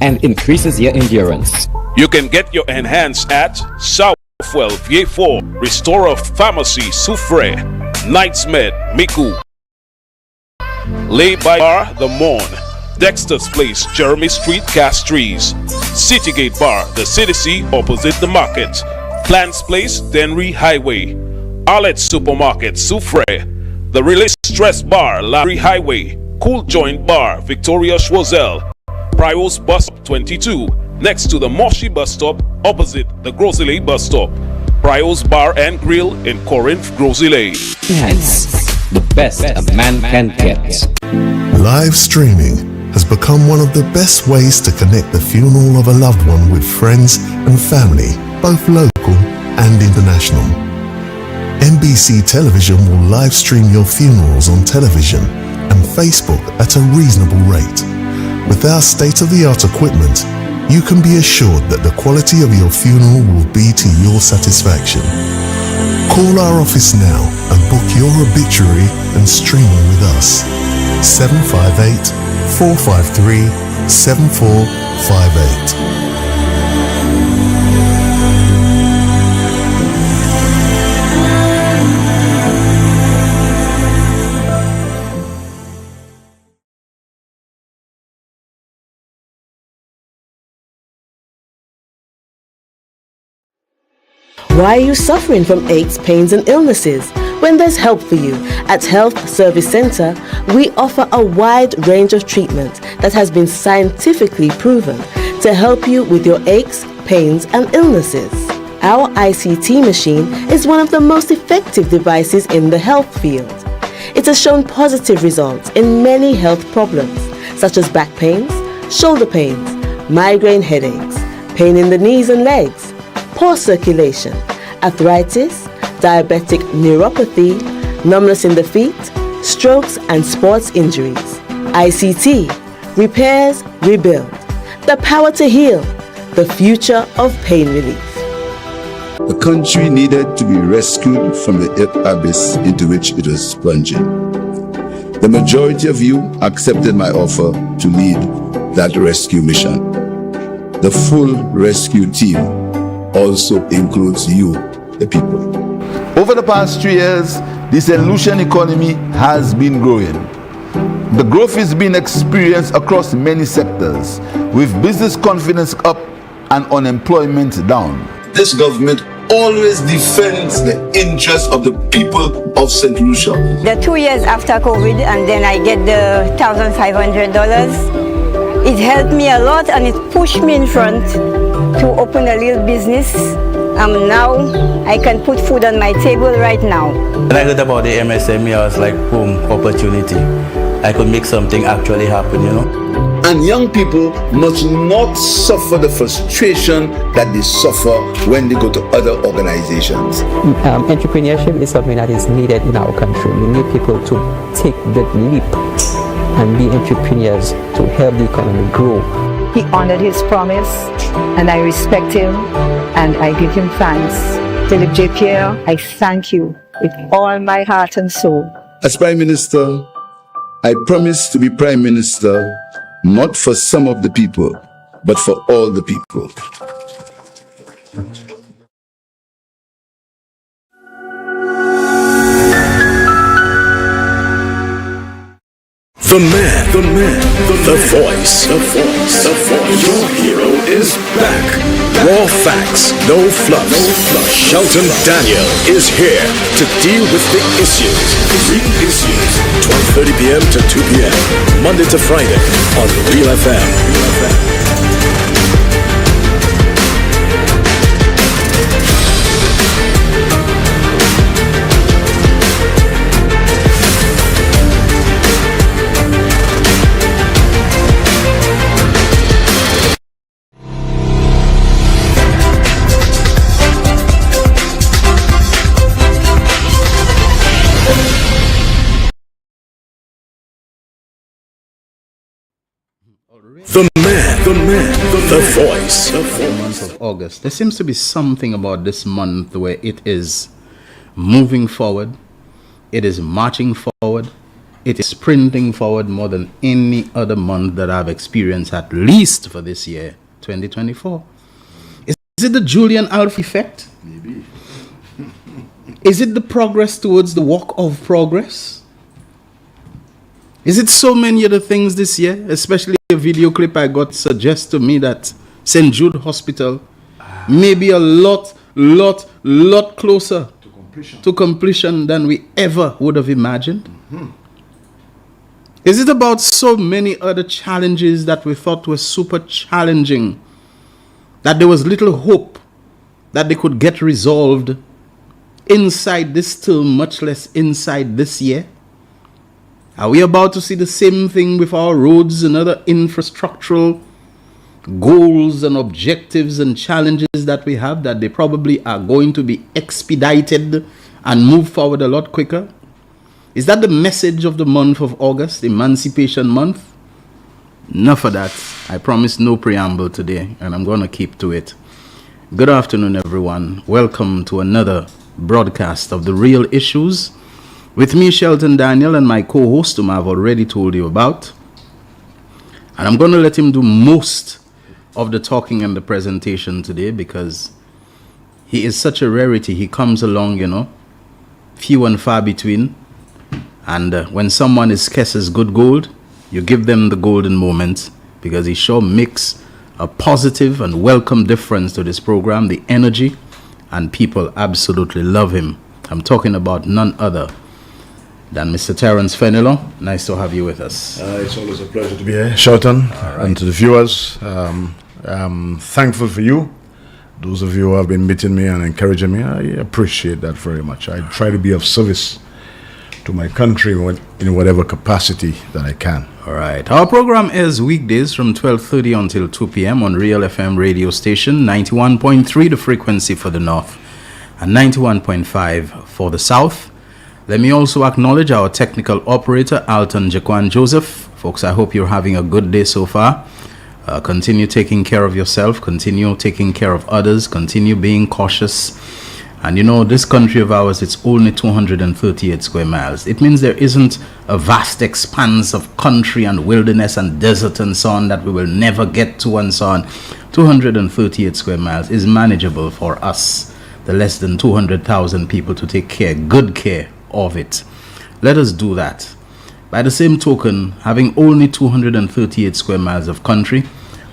and increases your endurance. You can get your enhanced at Southwell V4, Restorer Pharmacy, Soufre, Knights Med, Miku, Lay by Bar, The Morn, Dexter's Place, Jeremy Street, Castries, Citygate Bar, The City opposite the market, Plants Place, Denry Highway, Arlette Supermarket, Soufre, The Release Stress Bar, Larry Highway, Cool Joint Bar, Victoria Schwazel, Prios Bus Stop 22, next to the Moshi Bus Stop, opposite the Grosile Bus Stop, Prios Bar and Grill in Corinth, Grosile. Yes, the best a man can get. Live streaming has become one of the best ways to connect the funeral of a loved one with friends and family, both local and international. NBC Television will live stream your funerals on television and Facebook at a reasonable rate. With our state-of-the-art equipment, you can be assured that the quality of your funeral will be to your satisfaction. Call our office now and book your obituary and streaming with us. 758-453-7458. Why are you suffering from aches, pains and illnesses? When there's help for you. At Health Service Center, we offer a wide range of treatment that has been scientifically proven to help you with your aches, pains and illnesses. Our ICT machine is one of the most effective devices in the health field. It has shown positive results in many health problems such as back pains, shoulder pains, migraine headaches, pain in the knees and legs, poor circulation, arthritis, diabetic neuropathy, numbness in the feet, strokes and sports injuries. ICT, repairs, rebuild. The power to heal, the future of pain relief. The country needed to be rescued from the abyss into which it was plunging. The majority of you accepted my offer to lead that rescue mission. The full rescue team also includes you, the people. Over the past 3 years, the solution economy has been growing. The growth is being experienced across many sectors, with business confidence up and unemployment down. This government always defends the interests of the people of St. Lucia. The 2 years after COVID, and then I get the $1,500. It helped me a lot, and it pushed me in front to open a little business. Now I can put food on my table right now. When I heard about the MSME, I was like, boom, opportunity. I could make something actually happen, you know. And young people must not suffer the frustration that they suffer when they go to other organizations. Entrepreneurship is something that is needed in our country. We need people to take the leap and be entrepreneurs to help the economy grow. He honored his promise, and I respect him, and I give him thanks. Philip J. Pierre, I thank you with all my heart and soul. As Prime Minister, I promise to be Prime Minister not for some of the people, but for all the people. The man, the voice. Your hero is back. Raw facts, no fluff. Shelton Daniel is here to deal with the issues. Real issues. 12:30 p.m. to 2 p.m. Monday to Friday on Real FM. The man, the voice. The month of August. There seems to be something about this month where it is moving forward, it is marching forward, it is sprinting forward more than any other month that I've experienced, at least for this year, 2024. Is it the Julian Alf effect? Maybe. Is it the progress towards the walk of progress? Is it so many other things this year? Especially a video clip I got suggests to me that St. Jude Hospital may be a lot closer to completion than we ever would have imagined. Mm-hmm. Is it about so many other challenges that we thought were super challenging, that there was little hope that they could get resolved inside this term, much less inside this year? Are we about to see the same thing with our roads and other infrastructural goals and objectives and challenges that we have, that they probably are going to be expedited and move forward a lot quicker? Is that the message of the month of August, Emancipation Month? Enough of that. I promise no preamble today, and I'm going to keep to it. Good afternoon, everyone. Welcome to another broadcast of The Real Issues with me, Shelton Daniel, and my co-host, whom I've already told you about. And I'm going to let him do most of the talking and the presentation today, because he is such a rarity. He comes along, few and far between. And when someone is scarce as good gold, you give them the golden moment, because he sure makes a positive and welcome difference to this program, the energy, and people absolutely love him. I'm talking about none other than Mr. Terence Fenelon. Nice to have you with us. It's always a pleasure to be here, Shelton, and to the viewers. I'm thankful for you. Those of you who have been meeting me and encouraging me, I appreciate that very much. I try to be of service to my country in whatever capacity that I can. All right. Our program is weekdays from 12:30 until 2 p.m. on Real FM radio station, 91.3 the frequency for the North and 91.5 for the South. Let me also acknowledge our technical operator, Alton Jaquan Joseph. Folks, I hope you're having a good day so far. Continue taking care of yourself. Continue taking care of others. Continue being cautious. And this country of ours, it's only 238 square miles. It means there isn't a vast expanse of country and wilderness and desert and so on that we will never get to and so on. 238 square miles is manageable for us, the less than 200,000 people, to take good care of it. Let us do that. By the same token, having only 238 square miles of country,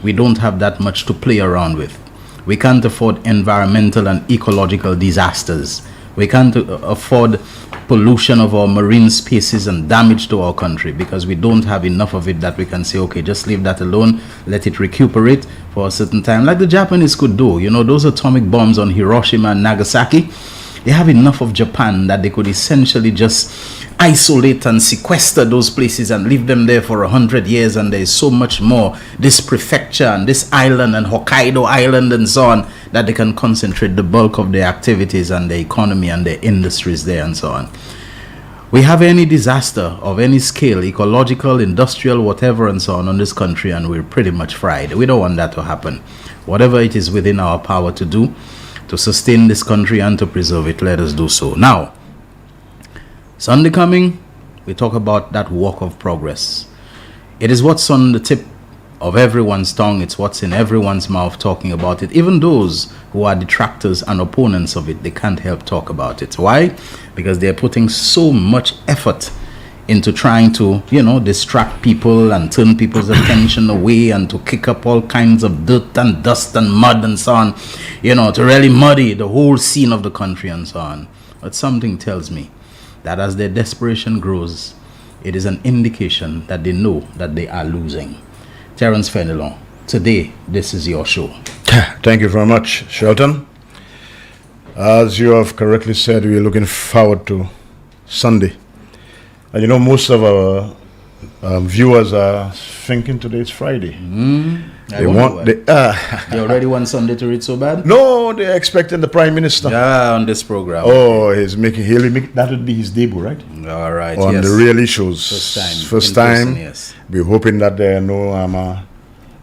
we don't have that much to play around with. We can't afford environmental and ecological disasters. We can't afford pollution of our marine spaces and damage to our country, because we don't have enough of it that we can say, okay, just leave that alone, let it recuperate for a certain time, like the Japanese could do. Those atomic bombs on Hiroshima and Nagasaki, they have enough of Japan that they could essentially just isolate and sequester those places and leave them there for 100 years, and there is so much more, this prefecture and this island and Hokkaido Island and so on, that they can concentrate the bulk of their activities and their economy and their industries there and so on. We have any disaster of any scale, ecological, industrial, whatever and so on this country, and we're pretty much fried. We don't want that to happen. Whatever it is within our power to do to sustain this country and to preserve it, let us do so. Now, Sunday coming, we talk about that walk of progress. It is what's on the tip of everyone's tongue. It's what's in everyone's mouth talking about it. Even those who are detractors and opponents of it, they can't help talk about it. Why? Because they're putting so much effort into trying to, distract people and turn people's attention away, and to kick up all kinds of dirt and dust and mud and so on, to really muddy the whole scene of the country and so on. But something tells me that as their desperation grows, it is an indication that they know that they are losing. Terence Fenelon, today, this is your show. Thank you very much, Shelton. As you have correctly said, we are looking forward to Sunday. And most of our viewers are thinking today is Friday. They already want Sunday to read so bad? No, they're expecting the Prime Minister. Yeah, on this program. Oh, that would be his debut, right? All right. On the Real Issues. First time. Yes. We're hoping that there are no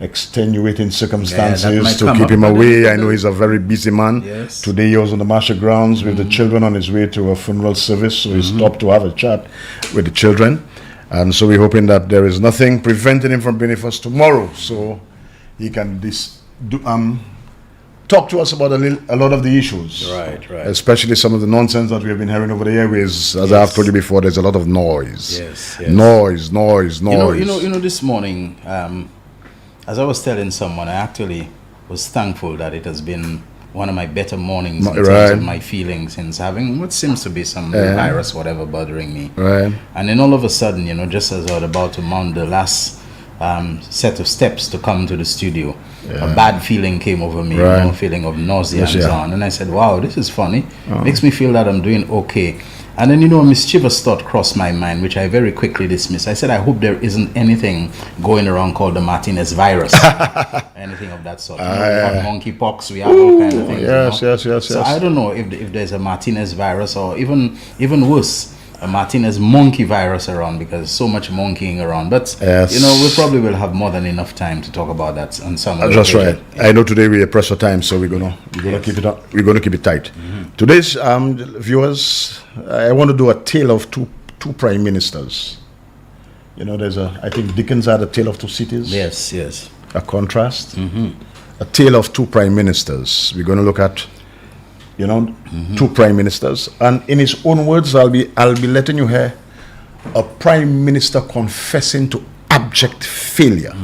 extenuating circumstances to keep him away. I know he's a very busy man. Yes. Today he was on the Marshall grounds with the children on his way to a funeral service, so he stopped to have a chat with the children. And so we're hoping that there is nothing preventing him from being with us tomorrow, so he can talk to us about a lot of the issues. Right. Especially some of the nonsense that we have been hearing over the airways. As I have told you before, there's a lot of noise. Yes. Noise. You know, this morning, as I was telling someone, I actually was thankful that it has been one of my better mornings in terms of my feelings since having what seems to be some virus, whatever, bothering me. Right. And then all of a sudden, just as I was about to mount the last set of steps to come to the studio, a bad feeling came over me, a feeling of nausea and so on. And I said, wow, this is funny. Makes me feel that I'm doing okay. And then, a mischievous thought crossed my mind, which I very quickly dismissed. I said, I hope there isn't anything going around called the Martinez virus. Anything of that sort. We have monkeypox, we have all kinds of things. Yes. So I don't know if there's a Martinez virus or even worse, a Martinez monkey virus around, because so much monkeying around. But, we probably will have more than enough time to talk about that on some of That's right. I know today we are pressed for time, so we're gonna keep it up. We're gonna keep it tight. Today's viewers, I want to do a tale of two prime ministers. I think Dickens had a tale of two cities. Yes. A contrast. A tale of two prime ministers. We're going to look at, two prime ministers, and in his own words, I'll be letting you hear a prime minister confessing to abject failure.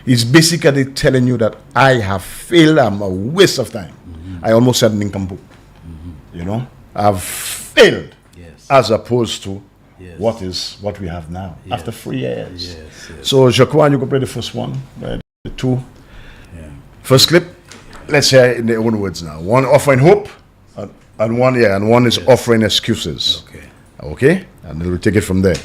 He's basically telling you that I have failed. I'm a waste of time. I almost said nincompoop. I've failed, as opposed to what we have now after 3 years. So, Jacqueline, you can play the first one, the two. First clip. Let's hear it in their own words now. One offering hope, and one is offering excuses. Okay, and we'll take it from there.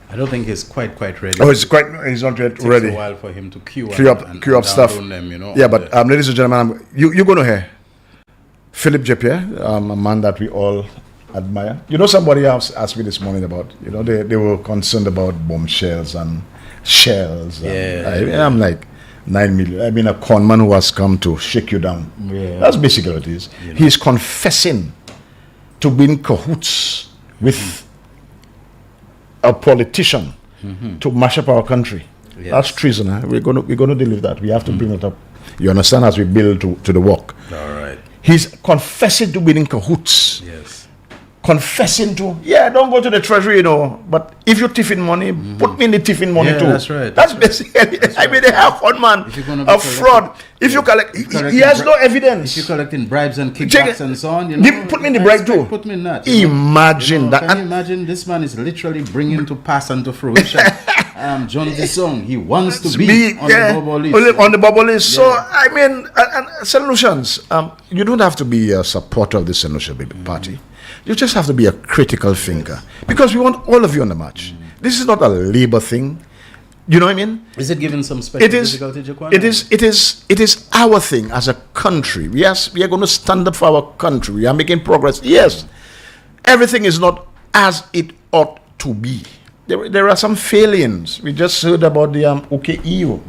I don't think he's quite ready. Oh, he's not yet ready. It takes a while for him to queue up stuff. Them, Yeah, but ladies and gentlemen, you're going to hear Philip J. Pierre, a man that we all admire. Somebody else asked me this morning about, they were concerned about bombshells and shells. I'm like, 9 million. I mean, a con man who has come to shake you down. That's basically what it is. He's confessing to be in cahoots with a politician to mash up our country. That's treason. We're going to deal with that. We have to bring it up. You understand, as we build to the work. All right. He's confessing to be in cahoots. Yes. Confessing to, don't go to the treasury, but if you're tiffing money, put me in the tiffing money too. That's right. That's basically, I mean, they have one man, a fraud. If you collect, he has no evidence. If you're collecting bribes and kickbacks and so on, put me in the bribe too. Put me in that. Imagine that. Can you imagine this man is literally bringing to pass and to fruition John Disong. He wants to be on the bubble list. On the bubble list. So, I mean, and solutions. You don't have to be a supporter of the Solution Party. You just have to be a critical thinker, because we want all of you on the march. This is not a labor thing. You know what I mean? Is it given some special difficulty, Jaquan? It is our thing as a country. We are going to stand up for our country. We are making progress. Yes, everything is not as it ought to be. There are some failings. We just heard about the OKEU.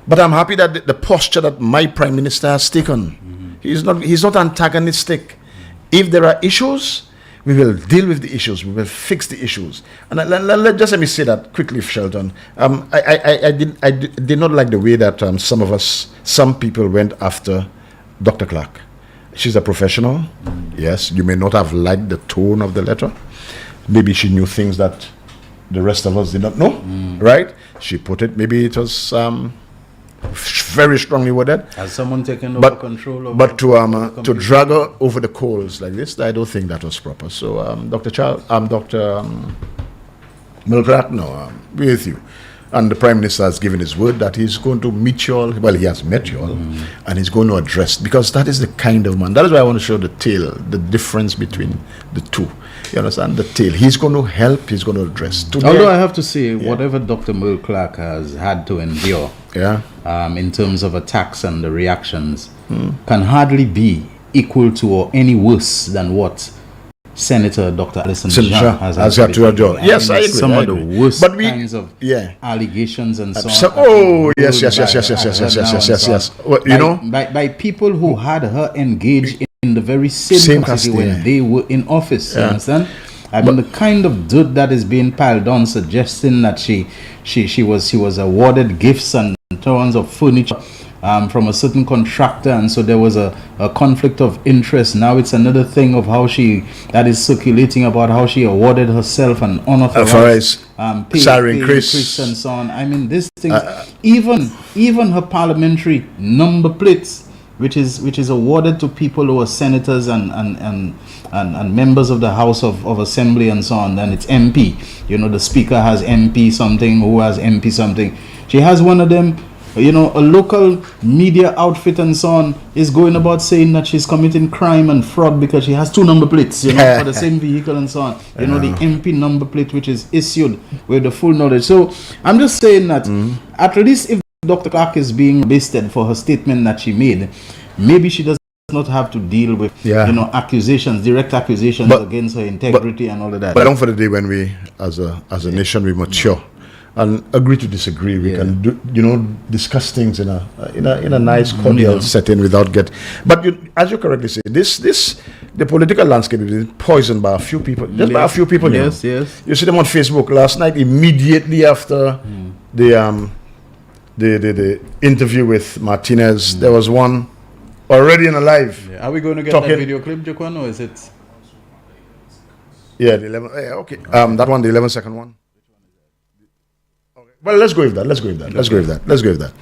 But I'm happy that the posture that my Prime Minister has taken. He's not antagonistic. If there are issues, we will deal with the issues. We will fix the issues. And let me say that quickly, Shelton. I did not like the way that some people went after Dr. Clark. She's a professional. Yes, you may not have liked the tone of the letter. Maybe she knew things that the rest of us did not know. Right? She put it. Maybe it was very strongly worded. Has someone taken over control? But to drag her over the coals like this, I don't think that was proper. So, Dr. Milcrat, no, we're with you. And the Prime Minister has given his word that he's going to meet you all. Well, he has met you all, and he's going to address, because that is the kind of man. That is why I want to show the tale, the difference between the two. You understand? The tale. He's going to help, he's going to address. Today, although I have to say, whatever Dr. Merle Clark has had to endure in terms of attacks and the reactions can hardly be equal to or any worse than what Senator Dr. Alison Jean has had to endure. Yes, I agree. Some of the worst kinds of allegations and so on. Oh, yes. Well, by people who had her engaged in the very same capacity when they were in office. You understand? I mean, the kind of dirt that is being piled on, suggesting that she was awarded gifts and tons of furniture from a certain contractor, and so there was a conflict of interest. Now it's another thing of how that is circulating about how she awarded herself an unauthorized salary increase and so on. I mean, this thing, even her parliamentary number plates, which is awarded to people who are senators and members of the House of Assembly and so on. Then it's MP. You know, the speaker has MP something, who has MP something. She has one of them. You know, a local media outfit and so on is going about saying that she's committing crime and fraud because she has 2 number plates, you know, for the same vehicle and so on. You know, the MP number plate, which is issued with the full knowledge. So I'm just saying that at least if Dr. Clark is being listed for her statement that she made, maybe she does not have to deal with, you know, accusations, direct accusations against her integrity and all of that. But I don't for the day when we, as a nation, we mature and agree to disagree. We can do, you know, discuss things in a nice cordial setting without but as you correctly say, the political landscape is poisoned by a few people, just by a few people. Yes. You see them on Facebook last night, immediately after the interview with Martinez. There was one already in a live. Are we going to get that video clip, Jaquan, or is it? Yeah, the 11. Okay, that one, the 11-second one. Well, let's go with that.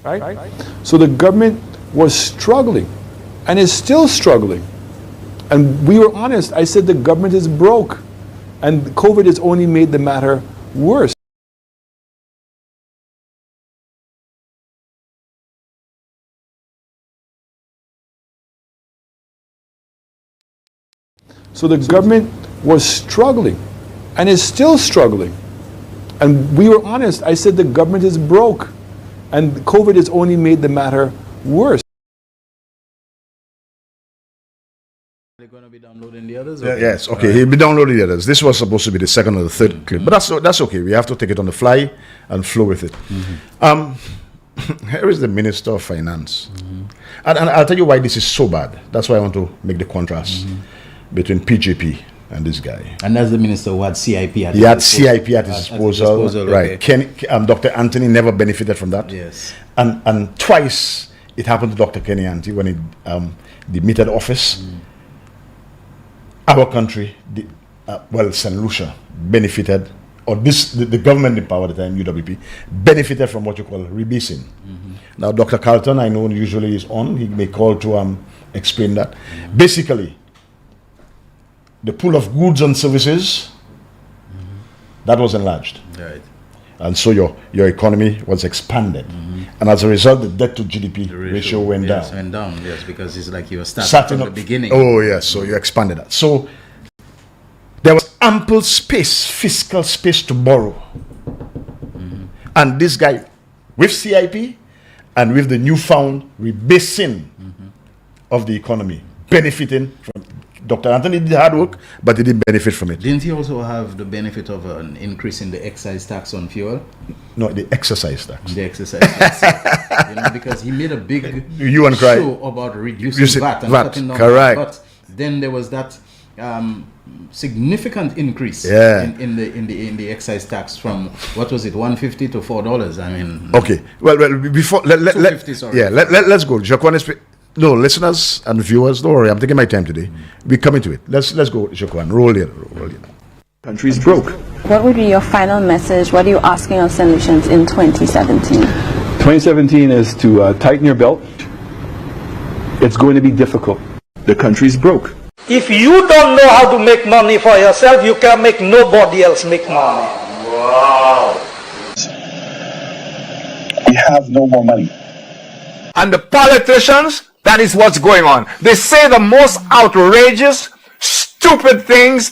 Right? So the government was struggling and is still struggling. And we were honest. I said the government is broke. And COVID has only made the matter worse. So the government was struggling and is still struggling. And we were honest. I said the government is broke. And COVID has only made the matter worse. They're going to be downloading the others? Yes, okay. He'll be downloading the others. This was supposed to be the second or the third clip. But that's okay. We have to take it on the fly and flow with it. Here is the Minister of Finance. And I'll tell you why this is so bad. That's why I want to make the contrast between PJP and this guy. And that's the minister who had CIP at his disposal. Right. Dr. Anthony never benefited from that. Yes. And twice it happened to Dr. Kenny Anthony when he demitted office. Our country, St. Lucia benefited, or the government in power at the time, UWP, benefited from what you call rebasing. Now, Dr. Carlton, I know usually is on. He may call to explain that. Basically, the pool of goods and services, that was enlarged. Right. And so your economy was expanded. And as a result, the debt to GDP ratio went down. Went down, yes, because it's like you were starting from the beginning. Oh, yes, so you expanded that. So there was ample space, fiscal space to borrow. And this guy, with CIP and with the newfound rebasing of the economy, benefiting from Dr. Anthony did hard work, but he didn't benefit from it. Didn't he also have the benefit of an increase in the excise tax on fuel? No, the exercise tax. The exercise tax. You know, because he made a big show about reducing VAT and cutting down. Correct. But then there was that significant increase in the excise tax from, what was it, $1.50 to $4. I mean. Okay. Well, before let's go. Jaquan, no, listeners and viewers, don't worry. I'm taking my time today. We're coming to it. Let's go, Jaquan. Roll it. Country's broke. What would be your final message? What are you asking of St. Lucians in 2017? 2017 is to tighten your belt. It's going to be difficult. The country's broke. If you don't know how to make money for yourself, you can make nobody else make money. Wow. We have no more money. And the politicians, that is what's going on. They say the most outrageous, stupid things,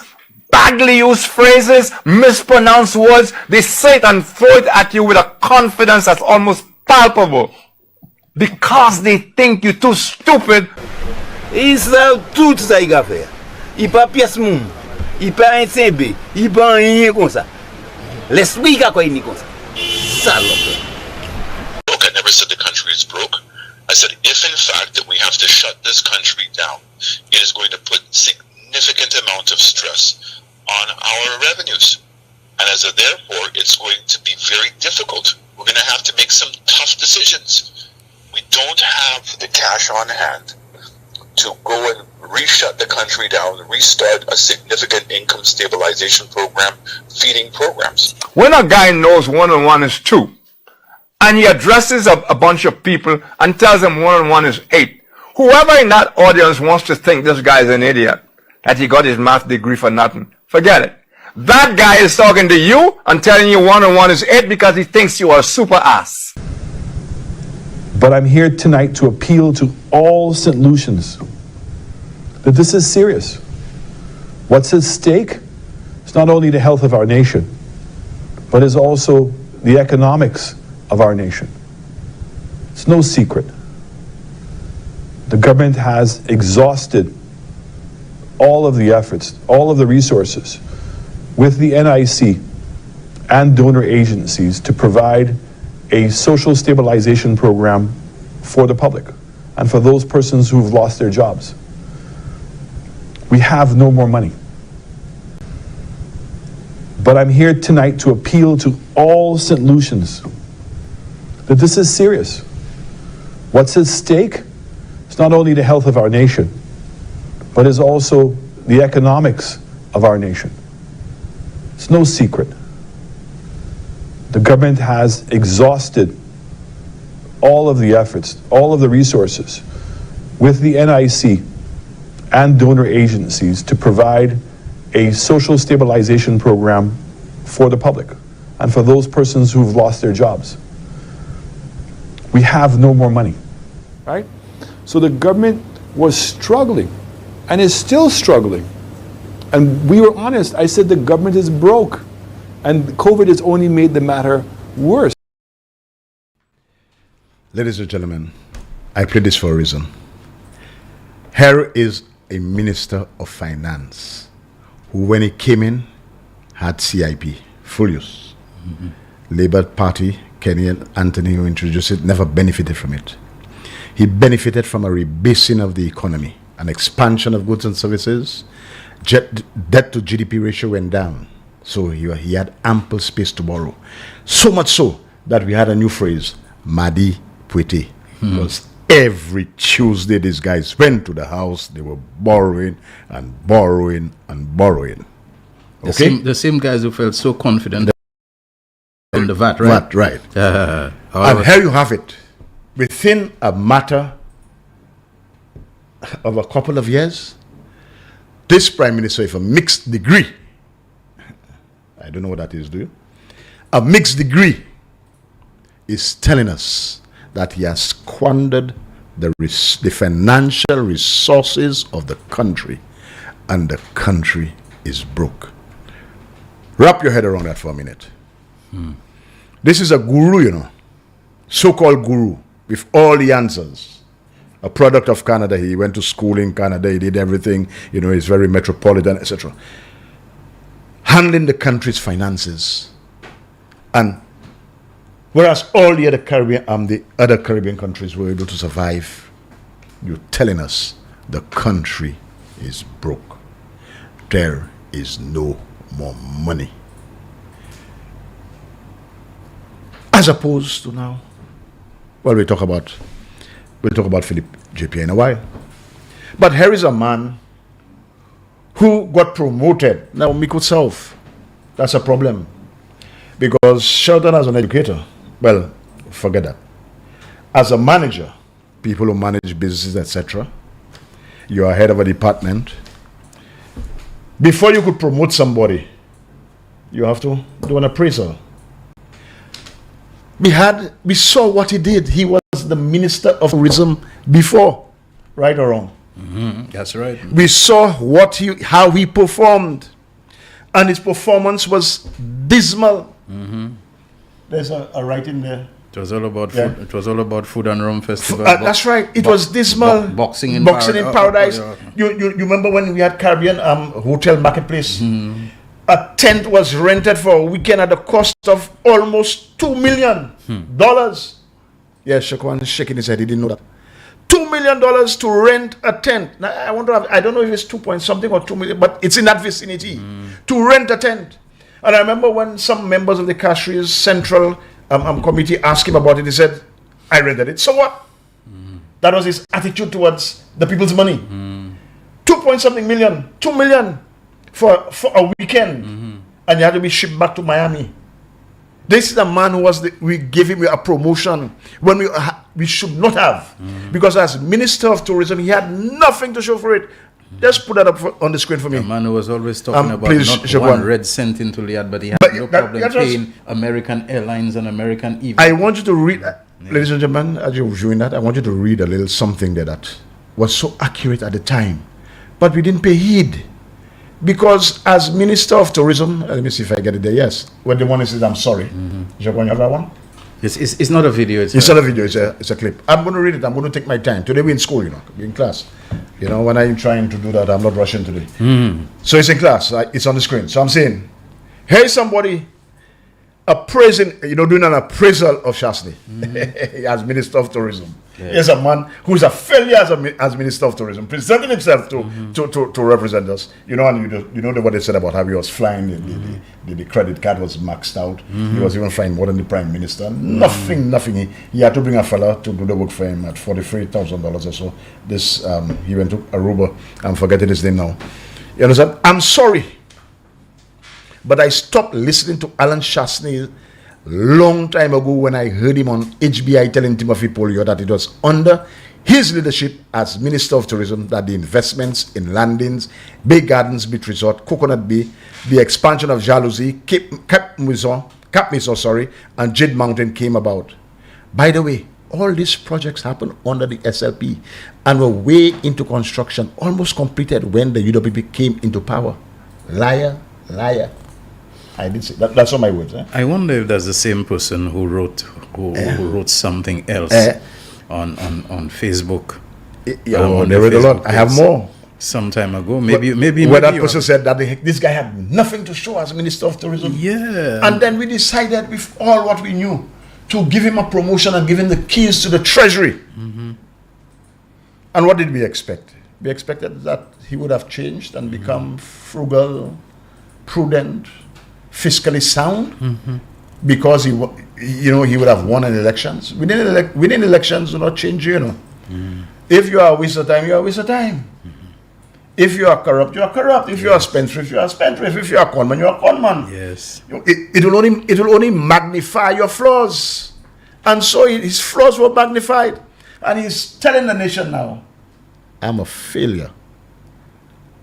badly used phrases, mispronounced words. They say it and throw it at you with a confidence that's almost palpable. Because they think you're too stupid. Israël, tout ça il a fait. Il pas pièce moun. Il pas un CB. Il pas rien comme ça. L'esprit qu'a quoi il comme ça. Salope. Look, I never said the country is broke. I said if if in fact that we have to shut this country down, it is going to put significant amount of stress on our revenues. And as a therefore, it's going to be very difficult. We're going to have to make some tough decisions. We don't have the cash on hand to go and reshut the country down, restart a significant income stabilization program, feeding programs. When a guy knows 1 and 1 is 2, and he addresses a bunch of people and tells them 1 and 1 is 8, whoever in that audience wants to think this guy is an idiot, that he got his math degree for nothing, forget it. That guy is talking to you and telling you 1 and 1 is 8 because he thinks you are a super ass. But I'm here tonight to appeal to all St. Lucians that this is serious. What's at stake is not only the health of our nation, but is also the economics of our nation. It's no secret. The government has exhausted all of the efforts, all of the resources with the NIC and donor agencies to provide a social stabilization program for the public and for those persons who've lost their jobs. We have no more money. But I'm here tonight to appeal to all St. Lucians that this is serious. What's at stake is not only the health of our nation, but is also the economics of our nation. It's no secret. The government has exhausted all of the efforts, all of the resources with the NIC and donor agencies to provide a social stabilization program for the public and for those persons who've lost their jobs. We have no more money. Right? So the government was struggling and is still struggling. And we were honest. I said the government is broke. And COVID has only made the matter worse. Ladies and gentlemen, I play this for a reason. Here is a minister of finance who, when he came in, had CIP, full use. Labour Party, Kenny and Anthony, who introduced it, never benefited from it. He benefited from a rebasing of the economy, an expansion of goods and services. Debt to GDP ratio went down. So he had ample space to borrow. So much so that we had a new phrase, Madi Puete. Because every Tuesday these guys went to the house, they were borrowing and borrowing and borrowing. Okay? The same guys who felt so confident in the VAT, right? VAT, right. And here you have it. Within a matter of a couple of years, this Prime Minister, with a mixed degree, I don't know what that is, do you? A mixed degree is telling us that he has squandered the financial resources of the country, and the country is broke. Wrap your head around that for a minute. This is a guru, you know, so-called guru with all the answers. A product of Canada. He went to school in Canada. He did everything. You know, he's very metropolitan, etc. Handling the country's finances, and whereas all the other Caribbean countries were able to survive, you're telling us the country is broke. There is no more money. As opposed to now, well, we'll talk about Philip JP in a while. But here is a man who got promoted. Now, Miku South, that's a problem. Because Shelton as an educator, well, forget that. As a manager, people who manage businesses, etc., you are head of a department. Before you could promote somebody, you have to do an appraisal. We saw what he did. He was the Minister of Tourism before, right or wrong? That's right. We saw how he performed, and his performance was dismal. There's a writing there. It was all about food. It was all about food and rum festival. That's right. It was dismal. Boxing in Paradise. You remember when we had Caribbean Hotel Marketplace? A tent was rented for a weekend at the cost of almost $2 million. Yes, Shakwan is shaking his head. He didn't know that. $2 million to rent a tent. Now, I don't know if it's 2 point something or 2 million, but it's in that vicinity to rent a tent. And I remember when some members of the Castries Central Committee asked him about it, he said, I rented it. So what? That was his attitude towards the people's money. 2 point something million, 2 million for a weekend. And you had to be shipped back to Miami. This is a man who we gave him a promotion when we should not have. Because as Minister of Tourism, he had nothing to show for it. Just put that up on the screen for me. A man who was always talking about please, not one red cent into Liad, but he had no problem paying American Airlines and American Events. I want you to read, ladies and gentlemen, as you're viewing that, I want you to read a little something there that was so accurate at the time. But we didn't pay heed. Because as Minister of Tourism, let me see if I get it there, yes. When the one says, I'm sorry. Is you have that one? It's not a video. It's not a video, it's a clip. I'm going to read it. I'm going to take my time. Today we're in school, we're in class. When I'm trying to do that, I'm not rushing today. So it's in class. It's on the screen. So I'm saying, hey, somebody appraising, doing an appraisal of Shastney as Minister of Tourism. Yeah. Here's a man who's a failure as Minister of Tourism, presenting himself to represent us. And you know what they said about how he was flying, the credit card was maxed out. He was even flying more than the Prime Minister. Nothing. He had to bring a fella to do the work for him at $43,000 or so. He went to Aruba. I'm forgetting his name now. You understand? I'm sorry, but I stopped listening to Alan Shastney long time ago when I heard him on HBI telling Timothy Polio that it was under his leadership as Minister of Tourism that the investments in landings, Bay Gardens Beach Resort, Coconut Bay, the expansion of Jalousie, Cap Maison, and Jade Mountain came about. By the way, all these projects happened under the SLP and were way into construction, almost completed when the UWP came into power. Liar. I did say that. That's all my words. I wonder if that's the same person who wrote something else on Facebook. There were a lot. I have more. Some time ago, maybe where that person said that this guy had nothing to show as Minister of Tourism. Yeah. And then we decided with all what we knew to give him a promotion and give him the keys to the treasury. And what did we expect? We expected that he would have changed and become frugal, prudent, fiscally sound, because he would have won an elections. Winning elections do not change you. If you are a waste of time, you are a waste of time. If you are corrupt, you are corrupt. If you are spendthrift, you are spendthrift. If you are conman, you are conman. Yes. It will only magnify your flaws, and so his flaws were magnified, and he's telling the nation now, I'm a failure.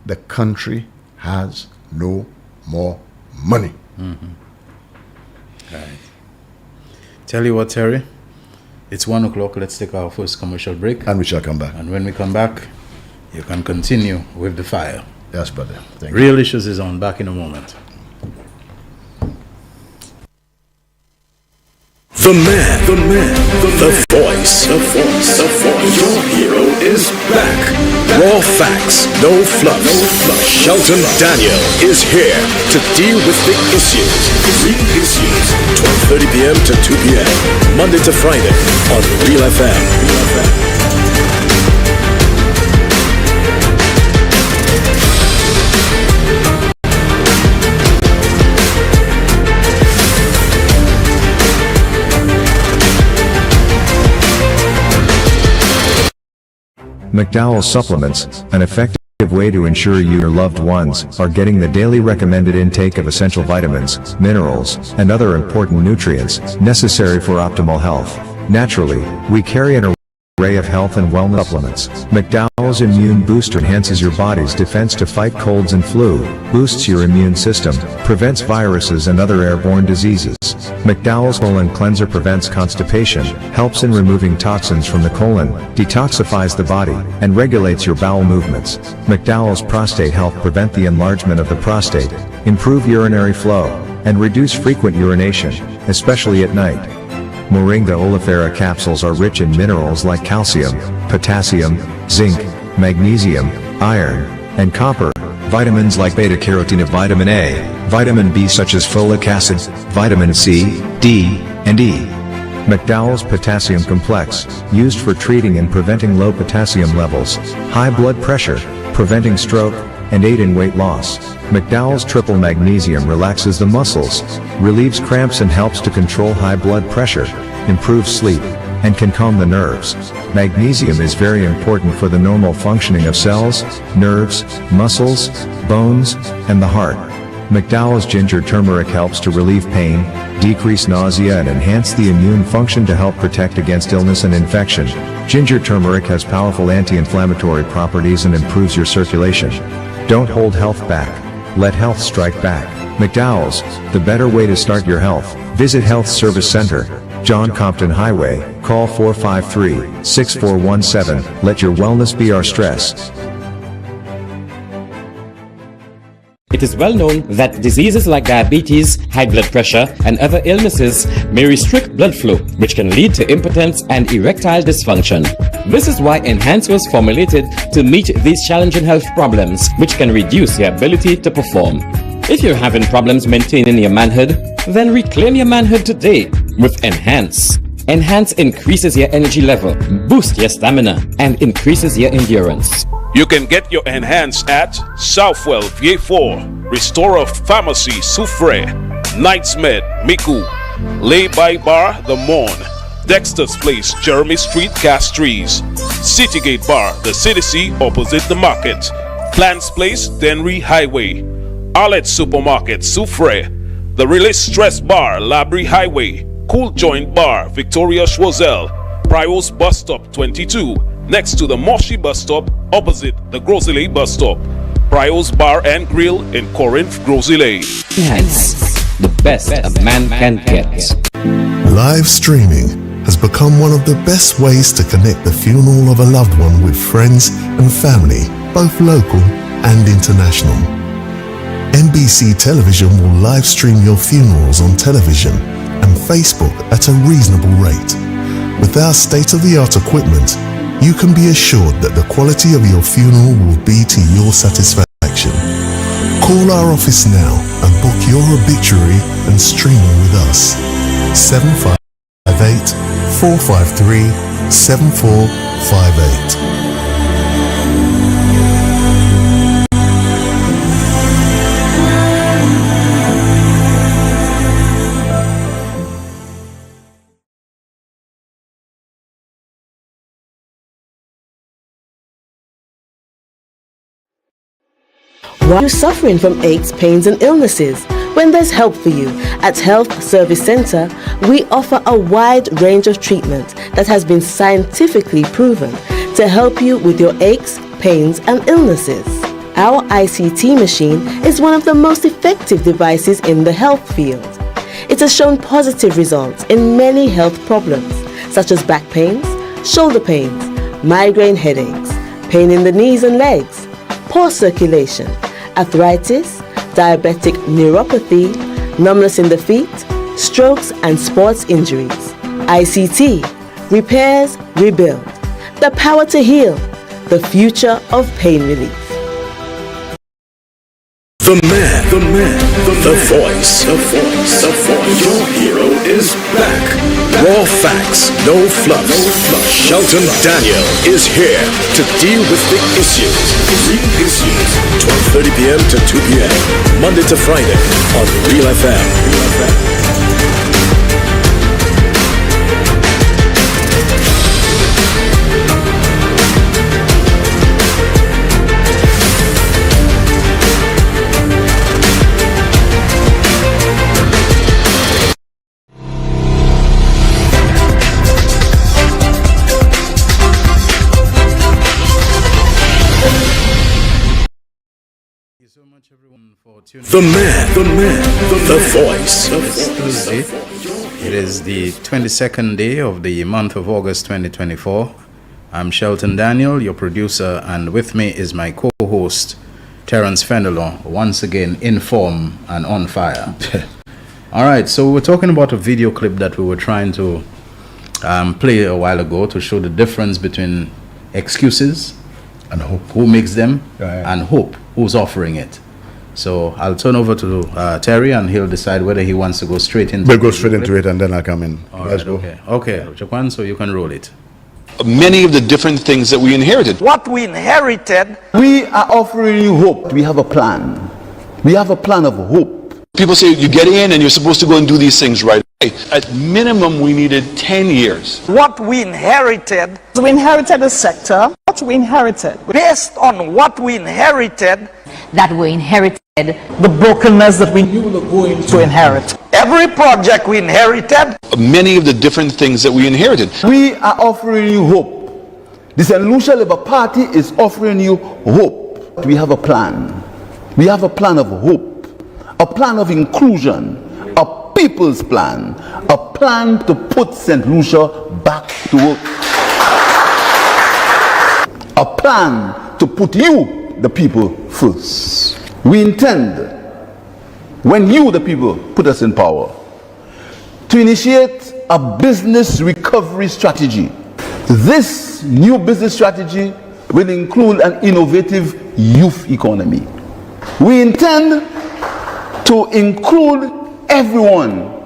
The country has no more money. Right. Tell you what, Terry, it's 1 o'clock. Let's take our first commercial break, and we shall come back. And when we come back, you can continue with the file. Yes, brother. Thank Real you. Issues is on. Back in a moment. The man, the voice. Your hero is back. Raw facts, no fluff. Shelton Daniel is here to deal with the issues. Real Issues, 12:30 p.m. to 2 p.m. Monday to Friday on Real FM. McDowell Supplements, an effective way to ensure you and your loved ones are getting the daily recommended intake of essential vitamins, minerals, and other important nutrients necessary for optimal health. Naturally, we carry an array of health and wellness supplements. McDowell's Immune Booster enhances your body's defense to fight colds and flu, boosts your immune system, prevents viruses and other airborne diseases. McDowell's Colon Cleanser prevents constipation, helps in removing toxins from the colon, detoxifies the body, and regulates your bowel movements. McDowell's Prostate Health prevent the enlargement of the prostate, improve urinary flow, and reduce frequent urination, especially at night. Moringa oleifera capsules are rich in minerals like calcium, potassium, zinc, magnesium, iron, and copper, vitamins like beta-carotene, vitamin A, vitamin B such as folic acid, vitamin C, D, and E. McDowell's Potassium Complex, used for treating and preventing low potassium levels, high blood pressure, preventing stroke, and aid in weight loss. McDowell's Triple Magnesium relaxes the muscles, relieves cramps and helps to control high blood pressure, improves sleep, and can calm the nerves. Magnesium is very important for the normal functioning of cells, nerves, muscles, bones, and the heart. McDowell's Ginger Turmeric helps to relieve pain, decrease nausea and enhance the immune function to help protect against illness and infection. Ginger turmeric has powerful anti-inflammatory properties and improves your circulation. Don't hold health back. Let health strike back. McDowell's, the better way to start your health. Visit Health Service Center, John Compton Highway. Call 453-6417. Let your wellness be our stress. It is well known that diseases like diabetes, high blood pressure, and other illnesses may restrict blood flow, which can lead to impotence and erectile dysfunction. This is why Enhance was formulated to meet these challenging health problems, which can reduce your ability to perform. If you're having problems maintaining your manhood, then reclaim your manhood today with Enhance. Enhance increases your energy level, boosts your stamina, and increases your endurance. You can get your Enhance at Southwell VA4, Restorer Pharmacy Soufre, Knights Med Miku, Lay by Bar The Morn, Dexter's Place Jeremy Street Castries, Citygate Bar The City opposite the market, Plants Place Denry Highway, Arlette Supermarket Soufre, The Release Stress Bar Labrie Highway, Cool Joint Bar Victoria Schwazel, Prios Bus Stop 22, next to the Moshi Bus Stop opposite the Grosile Bus Stop. Prios Bar and Grill in Corinth, Grosile. Enhance, the best a man can get. Live streaming has become one of the best ways to connect the funeral of a loved one with friends and family, both local and international. NBC Television will live stream your funerals on television and Facebook at a reasonable rate. With our state-of-the-art equipment, you can be assured that the quality of your funeral will be to your satisfaction. Call our office now and book your obituary and streaming with us. 758-453-7458. Why are you suffering from aches, pains and illnesses? When there's help for you, at Health Service Center, we offer a wide range of treatment that has been scientifically proven to help you with your aches, pains and illnesses. Our ICT machine is one of the most effective devices in the health field. It has shown positive results in many health problems, such as back pains, shoulder pains, migraine headaches, pain in the knees and legs, poor circulation, arthritis, diabetic neuropathy, numbness in the feet, strokes and sports injuries. ICT, repairs, rebuild. The power to heal, the future of pain relief. The voice. Your hero is back. Raw facts, no fluff. Shelton Daniel is here to deal with the issues. Real issues. 12:30 p.m. to 2 p.m. Monday to Friday on Real FM. The voice. Tuesday. It is the 22nd day of the month of August 2024. I'm Shelton Daniel, your producer, and with me is my co-host, Terence Fenelon, once again in form and on fire. All right, so we're talking about a video clip that we were trying to play a while ago to show the difference between excuses and hope, who makes them, and hope, who's offering it. So I'll turn over to Terry, and he'll decide whether he wants to go straight into We'll go straight into it, and then I'll come in. Let's go. Okay, Jaquan, so you can roll it. Many of the different things that we inherited. What we inherited. We are offering you hope. We have a plan. We have a plan of hope. People say you get in and you're supposed to go and do these things right away. At minimum, we needed 10 years. What we inherited. We inherited a sector. What we inherited. Based on what we inherited. That we inherited. The brokenness that we knew we were going to inherit. Every project we inherited. Many of the different things that we inherited. We are offering you hope. The St. Lucia Labour Party is offering you hope. We have a plan. We have a plan of hope. A plan of inclusion. A people's plan. A plan to put St. Lucia back to work. A plan to put you, the people, first. We intend, when you, the people, put us in power, to initiate a business recovery strategy. This new business strategy will include an innovative youth economy. We intend to include everyone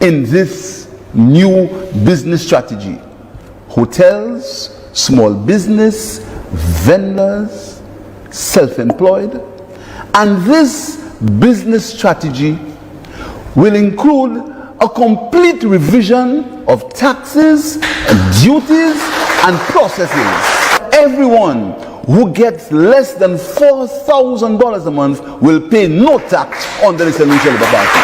in this new business strategy. Hotels, small business, vendors, self-employed. And this business strategy will include a complete revision of taxes, duties, and processes. Everyone who gets less than $4,000 a month will pay no tax under the St. Lucia Labour Party.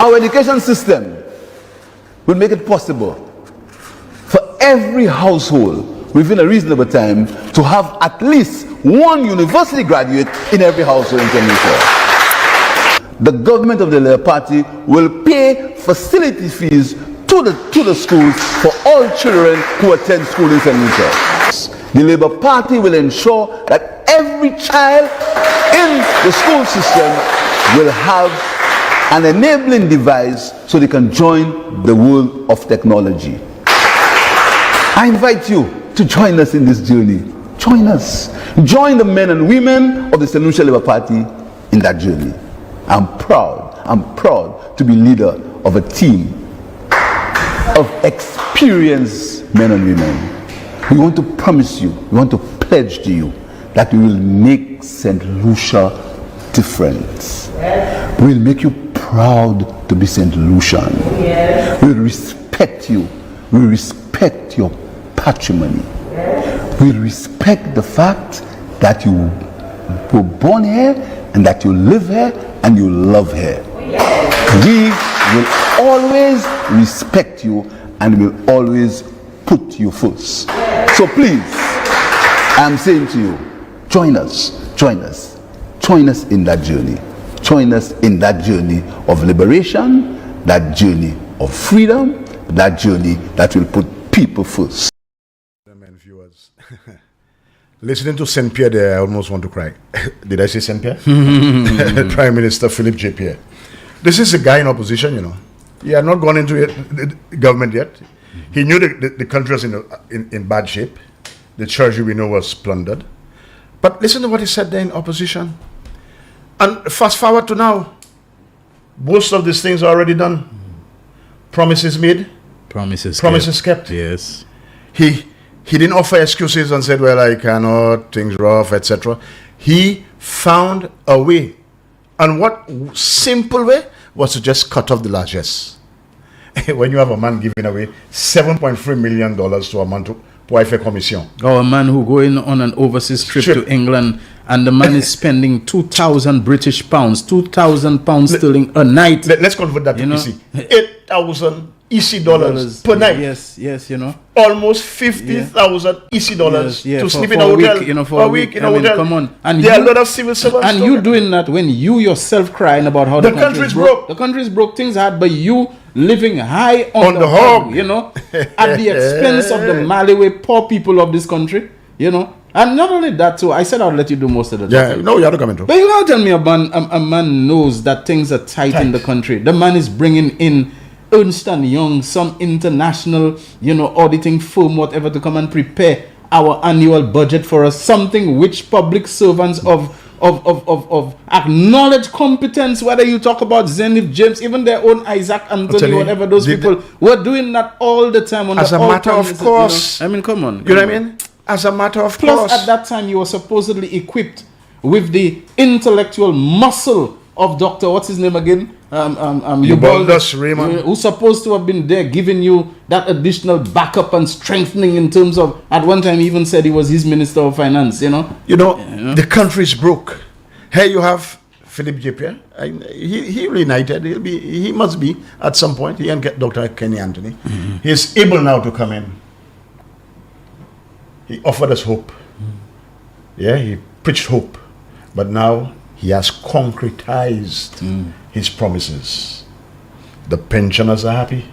Our education system will make it possible for every household within a reasonable time to have at least one university graduate in every household in St. Lucia. The government of the Labour Party will pay facility fees to the schools for all children who attend school in St. Lucia. The Labour Party will ensure that every child in the school system will have an enabling device so they can join the world of technology. I invite you to join us in this journey. Join us. Join the men and women of the St. Lucia Labour Party in that journey. I'm proud to be leader of a team of experienced men and women. We want to promise you, we want to pledge to you that we will make St. Lucia different. We'll make you proud to be St. Lucian. We'll respect you. We'll respect your patrimony. We'll respect the fact that you were born here and that you live here and you love here. We will always respect you and will always put you first. So please, I'm saying to you, join us in that journey. Join us in that journey of liberation, that journey of freedom, that journey that will put people first. Viewers, listening to St. Pierre there, I almost want to cry. Did I say St. Pierre? Prime Minister Philippe J. Pierre. This is a guy in opposition, you know. He had not gone into the government yet. He knew the country was in bad shape. The treasury, we know, was plundered. But listen to what he said there in opposition. And fast forward to now. Most of these things are already done. Promises made. Promises kept. Yes. He didn't offer excuses and said, well, I cannot, things rough, etc. He found a way. And what simple way was to just cut off the largesse. When you have a man giving away $7.3 million to a man to wife a commission. Or a man who going on an overseas trip to England and the man is spending 2,000 British pounds, 2,000 pounds sterling a night. Let's convert that to EC. 8,000 EC dollars per night. Yes, you know. Almost 50,000 EC dollars to sleep in a hotel. Week, for a week in a hotel. Come on. And there are a lot of civil servants. And you doing that when you yourself crying about how the country is broke. The country is broke, things hard, but you living high on the hog, you know, at the expense of the Malawi poor people of this country, you know. And not only that too, I said I'll let you do most of the talking. No, you have to come into. But you gotta tell me a man knows that things are tight in the country. The man is bringing in Ernst & Young, some international, you know, auditing firm, whatever, to come and prepare our annual budget for us, something which public servants of acknowledged competence, whether you talk about Zenith James, even their own Isaac Anthony, whatever those people were doing that all the time. As a matter of course. I mean, come on. You know what I mean? As a matter of Plus, course. at that time, you were supposedly equipped with the intellectual muscle of Dr. What's his name again? Eubaldus Raymond. Who's supposed to have been there giving you that additional backup and strengthening in terms of, at one time he even said he was his Minister of Finance, You know, the country's broke. Here you have Philip Japier. He reunited. He must be at some point. He and get Dr. Kenny Anthony. He's able now to come in. He offered us hope. Yeah, he preached hope. But now he has concretized his promises. The pensioners are happy.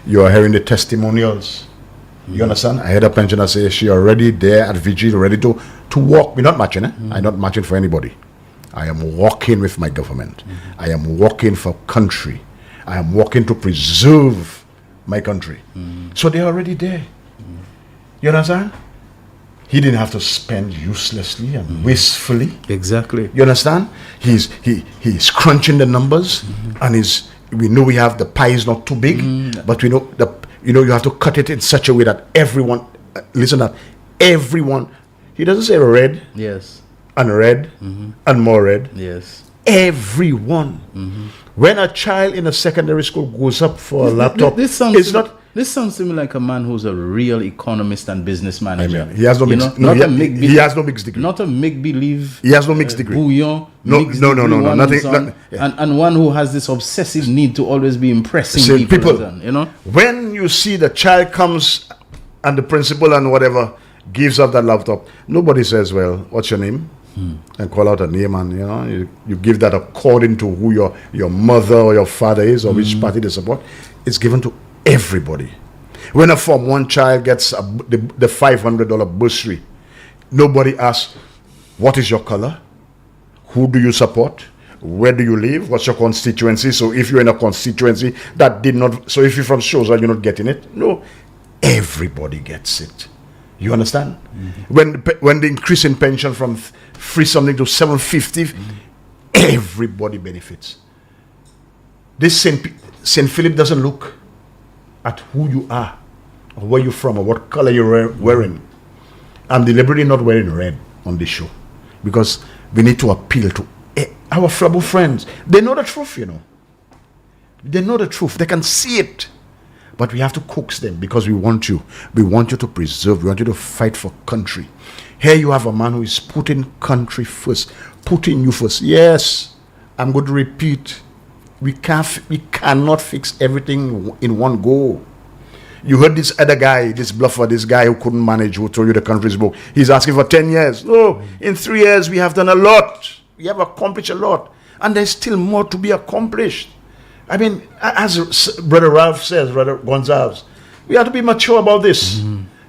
You are hearing the testimonials. You understand? I heard a pensioner say she already there at vigil, ready to walk. We're not marching. I'm not marching for anybody. I am walking with my government. I am walking for country. I am walking to preserve my country. So they're already there. You understand? He didn't have to spend uselessly and wastefully. Exactly. You understand? He's crunching the numbers, and we know we have the pie is not too big, but we know you have to cut it in such a way that everyone everyone. He doesn't say red. Yes. And red and more red. Yes. Everyone. When a child in a secondary school goes up for a laptop, this sounds to me like a man who's a real economist and business manager. I mean, he has no mixed he has no mixed degree. Not a make-believe. He has no mixed degree. Bouillon. No, nothing. And one who has this obsessive need to always be impressing people. When you see the child comes and the principal and whatever gives up that laptop, nobody says, well, what's your name? And call out a name, and you give that according to who your mother or your father is, or which party they support. It's given to everybody. When a Form 1 child gets the $500 bursary, nobody asks, what is your color? Who do you support? Where do you live? What's your constituency? So if you're in a constituency that did not, so if you're from Shoza, you're not getting it. No, everybody gets it. You understand? When the increase in pension from free something to $750, everybody benefits. This St. Philip doesn't look at who you are, or where you're from, or what color you're wearing. I'm deliberately not wearing red on this show because we need to appeal to our Flabo friends. They know the truth, They know the truth. They can see it. But we have to coax them because we want you. We want you to preserve. We want you to fight for country. Here you have a man who is putting country first, putting you first. Yes, I'm going to repeat. We cannot fix everything in one go. You heard this other guy, this bluffer, this guy who couldn't manage, who told you the country's broke. He's asking for 10 years. No, in 3 years we have done a lot. We have accomplished a lot. And there's still more to be accomplished. I mean, as Brother Ralph says, Brother Gonzalez, we have to be mature about this.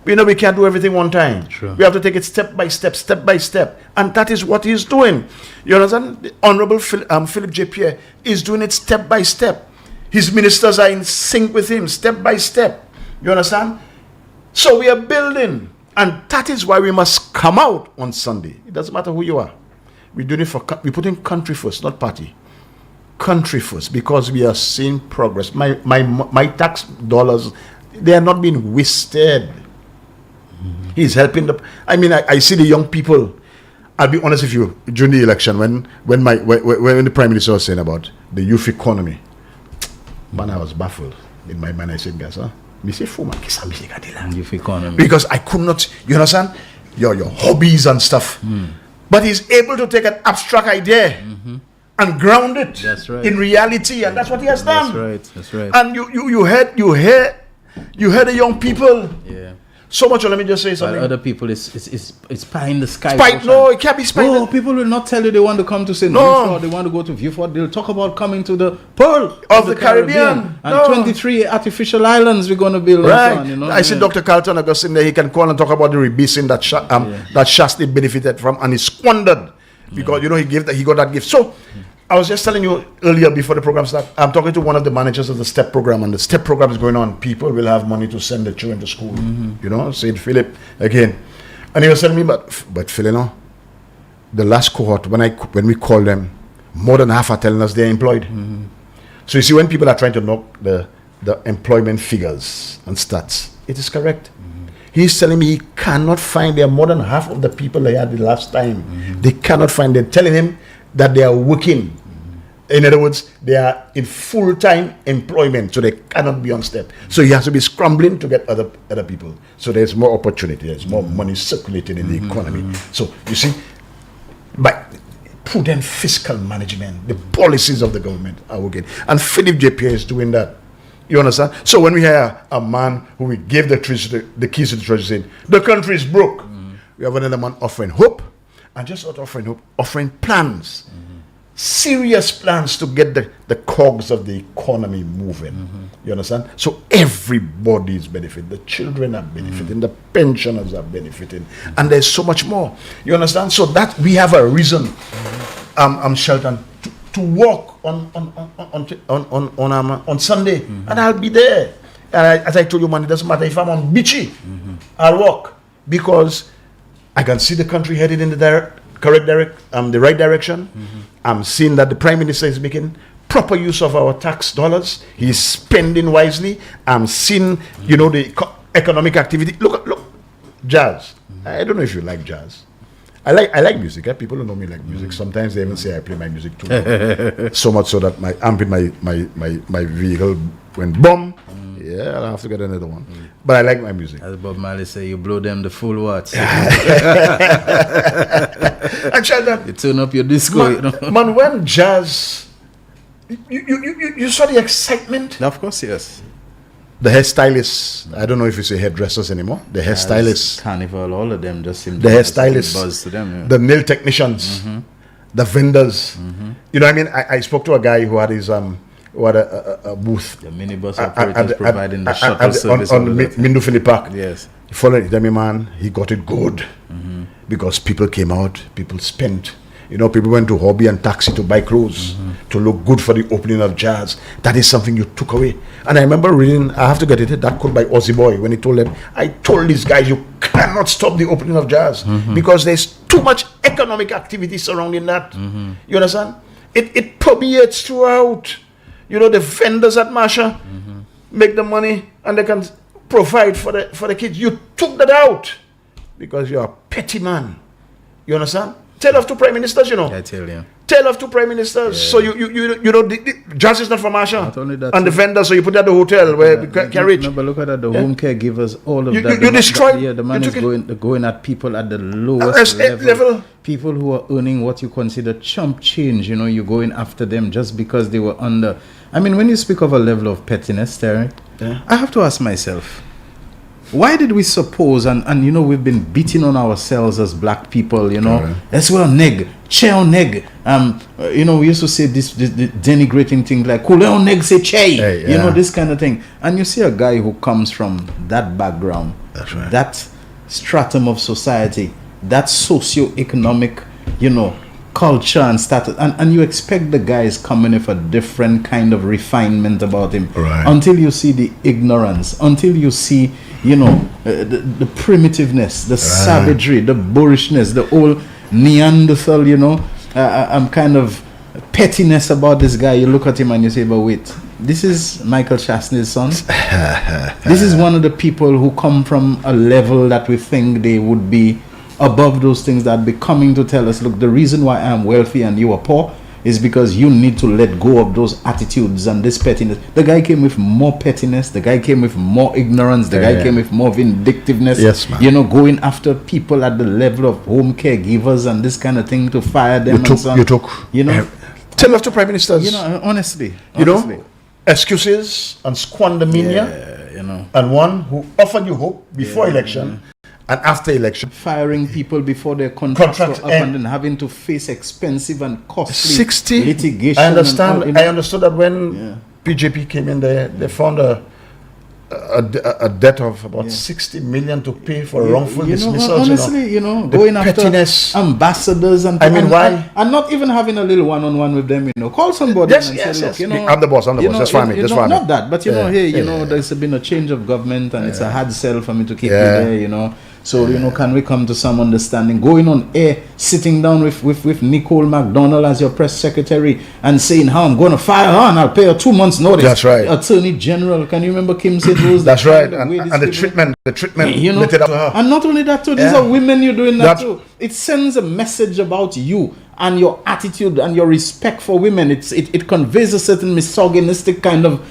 We know we can't do everything one time. True. We have to take it step by step. And that is what he's doing. You understand? The Honorable Philip Japier is doing it step by step. His ministers are in sync with him, step by step. You understand? So we are building. And that is why we must come out on Sunday. It doesn't matter who you are. We're doing it we're putting country first, not party. Country first, because we are seeing progress. My tax dollars, they are not being wasted. He's helping I see the young people. I'll be honest with you, during the election, when the Prime Minister was saying about the youth economy, man, I was baffled. In my mind, I said, guys, youth economy. Because I could not, you understand? Your hobbies and stuff. But he's able to take an abstract idea and ground it in reality, and that's what he has done. That's right. And you heard the young people. Yeah. So much. Let me just say something. But other people, it's pie in the sky. No, it can't be spy. No, people will not tell you they want to come to St. Vincent, they want to go to Viewfort. They'll talk about coming to the Pearl of the Caribbean. And 23 artificial islands we're going to build. Right. On, I see Dr. Carlton Augustine there. He can call and talk about the rebasing that Shasti benefited from, and he squandered because he got that gift. So I was just telling you earlier before the program started, I'm talking to one of the managers of the STEP program, and the STEP program is going on. People will have money to send their children to school. St. Philip, again, And he was telling me, but Phil, you know, the last cohort, when we call them, more than half are telling us they're employed. So you see, when people are trying to knock the employment figures and stats, it is correct. He's telling me he cannot find there more than half of the people they had the last time. They cannot find them. Telling him that they are working. In other words, they are in full-time employment, so they cannot be on step. So he has to be scrambling to get other people. So there's more opportunity. There's more money circulating in the economy. So you see, by prudent fiscal management, the policies of the government are working. And Philip JP is doing that. You understand? So when we hear a man who we gave the keys to the treasury saying, the country is broke, we have another man offering hope, and just not offering hope, offering plans, serious plans to get the cogs of the economy moving. You understand? So everybody is benefiting. The children are benefiting, the pensioners are benefiting, and there's so much more. You understand? So that we have a reason, Shelton, to walk on Sunday, and I'll be there. And as I told you, man, it doesn't matter if I'm on Beachy, I'll walk, because I can see the country headed in the right direction. I'm seeing that the Prime Minister is making proper use of our tax dollars. He's spending wisely. I'm seeing, you know, the economic activity. Look, jazz. I don't know if you like jazz. I like music. People don't know me like music. Sometimes they even say I play my music too loud. So much so that my amp in my vehicle went boom. Yeah, I'll have to get another one. But I like my music. As Bob Marley say, you blow them the full watts. You turn up your disco. Man, you know? Man, when jazz, you saw the excitement. Of course, yes. The hairstylists, I don't know if you say hairdressers anymore. The hairstylists, Carnival, all of them just seem the hairstylists, buzz to them. Yeah. The nail technicians, the vendors. You know what I mean? I spoke to a guy who had his a booth. The minibus operators providing the shuttle service on Mindufini Park. Yes. He followed it, man. He got it good because people came out, people spent. You know, people went to hobby and taxi to buy clothes to look good for the opening of jazz. That is something you took away. And I remember reading, I have to get it, that quote by Ozzy Boy when he told them, I told these guys you cannot stop the opening of jazz because there's too much economic activity surrounding that. You understand? It permeates throughout. You know, the vendors at Masha make the money and they can provide for the kids. You took that out because you're a petty man. You understand? Tell off to prime ministers, you know. I tell you. Tell off to prime ministers. Yeah. So you know, the jazz is not for Marsha. Not only that, and the vendors, so you put that at the hotel where we carry it. No, but look at that, the home caregivers, all of you, that. You destroy. The man is going at people at the lowest level. People who are earning what you consider chump change, you know, you're going after them just because they were under. I mean, when you speak of a level of pettiness, Terry, I have to ask myself, why did we suppose, and you know, we've been beating on ourselves as black people, you know, as well, neg, cheo neg, you know, we used to say this denigrating thing like, kuleo neg se che, you know, this kind of thing. And you see a guy who comes from that background, that stratum of society, that socio-economic, you know, culture and status, and you expect the guys coming with a different kind of refinement about him until you see the ignorance, until you see, you know, the primitiveness, the savagery, the boorishness, the old Neanderthal, you know, kind of pettiness about this guy. You look at him and you say, but wait, this is Michael Chasney's son. This is one of the people who come from a level that we think they would be above those things, that be coming to tell us, look, the reason why I'm wealthy and you are poor is because you need to let go of those attitudes and this pettiness. The guy came with more pettiness. The guy came with more ignorance. The guy came with more vindictiveness. Yes, man. You know, going after people at the level of home caregivers and this kind of thing to fire them. You know, tell off to prime ministers. You know, honestly. You know, excuses and squandermania. You know, and one who offered you hope before election. And after election, firing people before their contracts were up and then having to face expensive and costly litigation. I understand. I understood that when PJP came in there, they found a debt of about 60 million to pay for wrongful dismissals. Honestly, you know, going after ambassadors and I mean, why? And not even having a little one-on-one with them. You know, call somebody and say, look, you know, I'm the boss. That's fine. Not that, but you know, hey, you know, there's been a change of government and it's a hard sell for me to keep you there. You know. So, can we come to some understanding? Going on air, sitting down with Nicole McDonald as your press secretary and saying, how I'm going to fire her and I'll pay her 2 months notice. That's right. Attorney General, can you remember Kim said those? That's right. And the treatment meted up to her. And not only that too, these are women you're doing that too. It sends a message about you and your attitude and your respect for women. It conveys a certain misogynistic kind of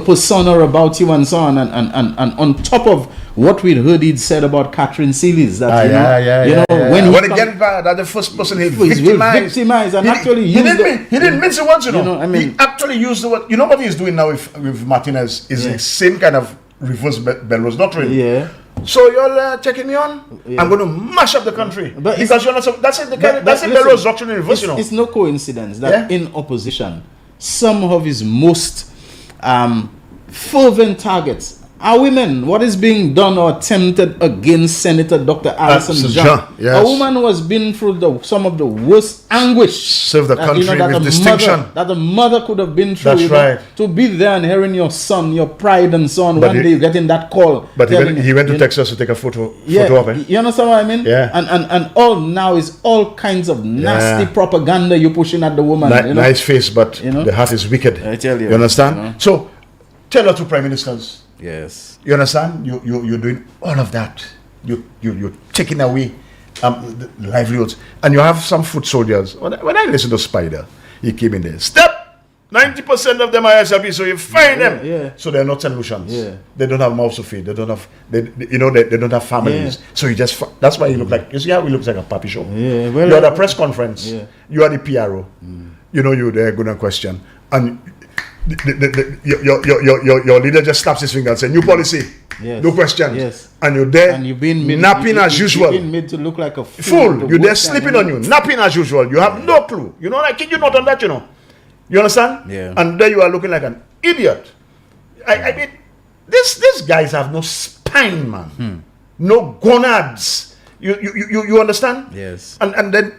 persona about you and so on. And on top of what we'd heard he'd said about Catherine Seeley's, that when he get back, that the first person he victimized and he didn't mince the words, he actually used the word. You know what he's doing now with Martinez is the same kind of reverse Belrose doctrine. Yeah. So you're checking me on? Yeah. I'm going to mash up the country. But because you're not. That's it. That's the Belrose doctrine in reverse. It's no coincidence that in opposition, some of his most fervent targets are women. What is being done or attempted against Senator Dr. Alison John? Yes. A woman who has been through some of the worst anguish. Serve the country with distinction. That a mother could have been through. That's right. To be there and hearing your son, your pride and so on. One day you getting that call. But he went to Texas to take a photo of it. You understand what I mean? Yeah. And all now is all kinds of nasty propaganda you're pushing at the woman. Nice face, but the heart is wicked. I tell you. You understand? So tell her two prime ministers. Yes. You understand? You're doing all of that. You're taking away the livelihoods. And you have some foot soldiers. When I listen to Spider, he came in there. Step! 90% of them are SLP, so you find them. Yeah. So they're not solutions. Yeah. They don't have mouths to feed. They don't have they don't have families. Yeah. So that's why he look like, you see how he looks like a puppy show. Yeah. Well, you're at a press conference. Yeah. You are the PRO. You're there good on question. And your leader just snaps his finger and says, new policy, no questions. Yes. And you're there and you've been napping as usual. You've been made to look like a fool. You're there sleeping on you, napping as usual. You have no clue. I kid you not on that, You understand? Yeah. And there you are looking like an idiot. I mean, these guys have no spine, man. No gonads. You understand? Yes. And then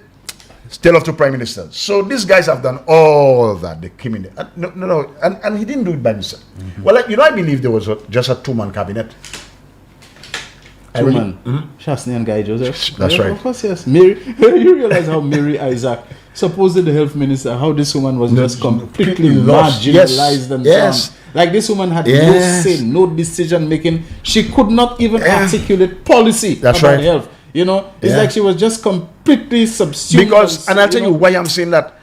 still off to prime minister. So these guys have done all that. They came in there. No. And he didn't do it by himself. Well, I believe there was just a two-man cabinet. Two-man. Shasni and Guy Joseph. That's right. Of course, yes. Mary, you realize how Mary Isaac, supposed the health minister, how this woman was just completely marginalized and so on. Like this woman had no say, no decision making. She could not even articulate policy about health. It's like she was just completely subsumed. Because, and I'll tell you why I'm saying that.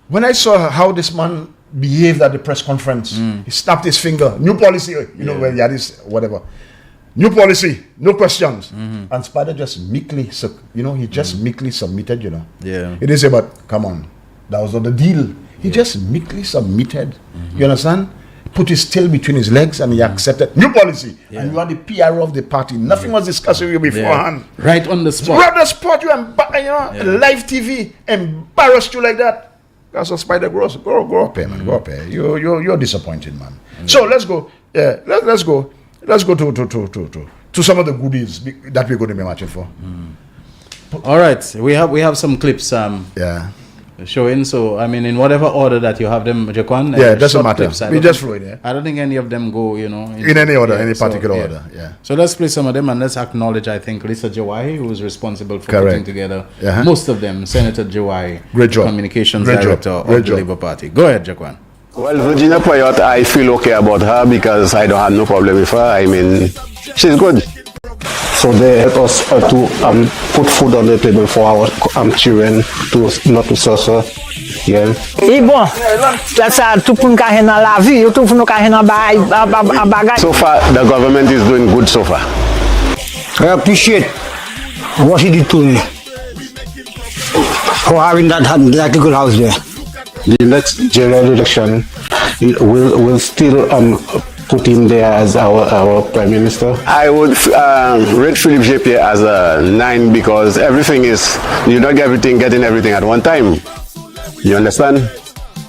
When I saw how this man behaved at the press conference, he snapped his finger. New policy, where he had this, whatever. New policy, no questions. And Spider just meekly, he just meekly submitted, Yeah. He didn't say, but come on, that was not the deal. He just meekly submitted. You understand? Put his tail between his legs and he accepted new policy. And you are the PRO of the party. Nothing was discussed with you beforehand. Right on the spot. Right on the spot, live TV embarrassed you like that. That's what Spider grows. Go up here, man. Go up here. You're disappointed, man. So let's go. Yeah, let's go. Let's go to some of the goodies that we're going to be matching for. All right, we have some clips. Showing. So I mean, in whatever order that you have them, Jaquan. Yeah, it doesn't matter. We just throw it. I don't think any of them go. In any order, any particular order. Yeah. So let's play some of them and let's acknowledge. I think Lisa Jawahi, who was responsible for putting together most of them. Senator Jawahi, great job. Communications Director of the Labour Party. Go ahead, Jaquan. Well, Virginia Poyot, I feel okay about her because I don't have no problem with her. I mean, she's good. So they help us to put food on the table for our children not to suffer. Yeah. So far, the government is doing good so far. I appreciate what he did to me for having that good house there. The next general election will still put him there as our prime minister. I would rate Philippe Jepier as a 9 because everything is, you're not getting everything at one time. You understand?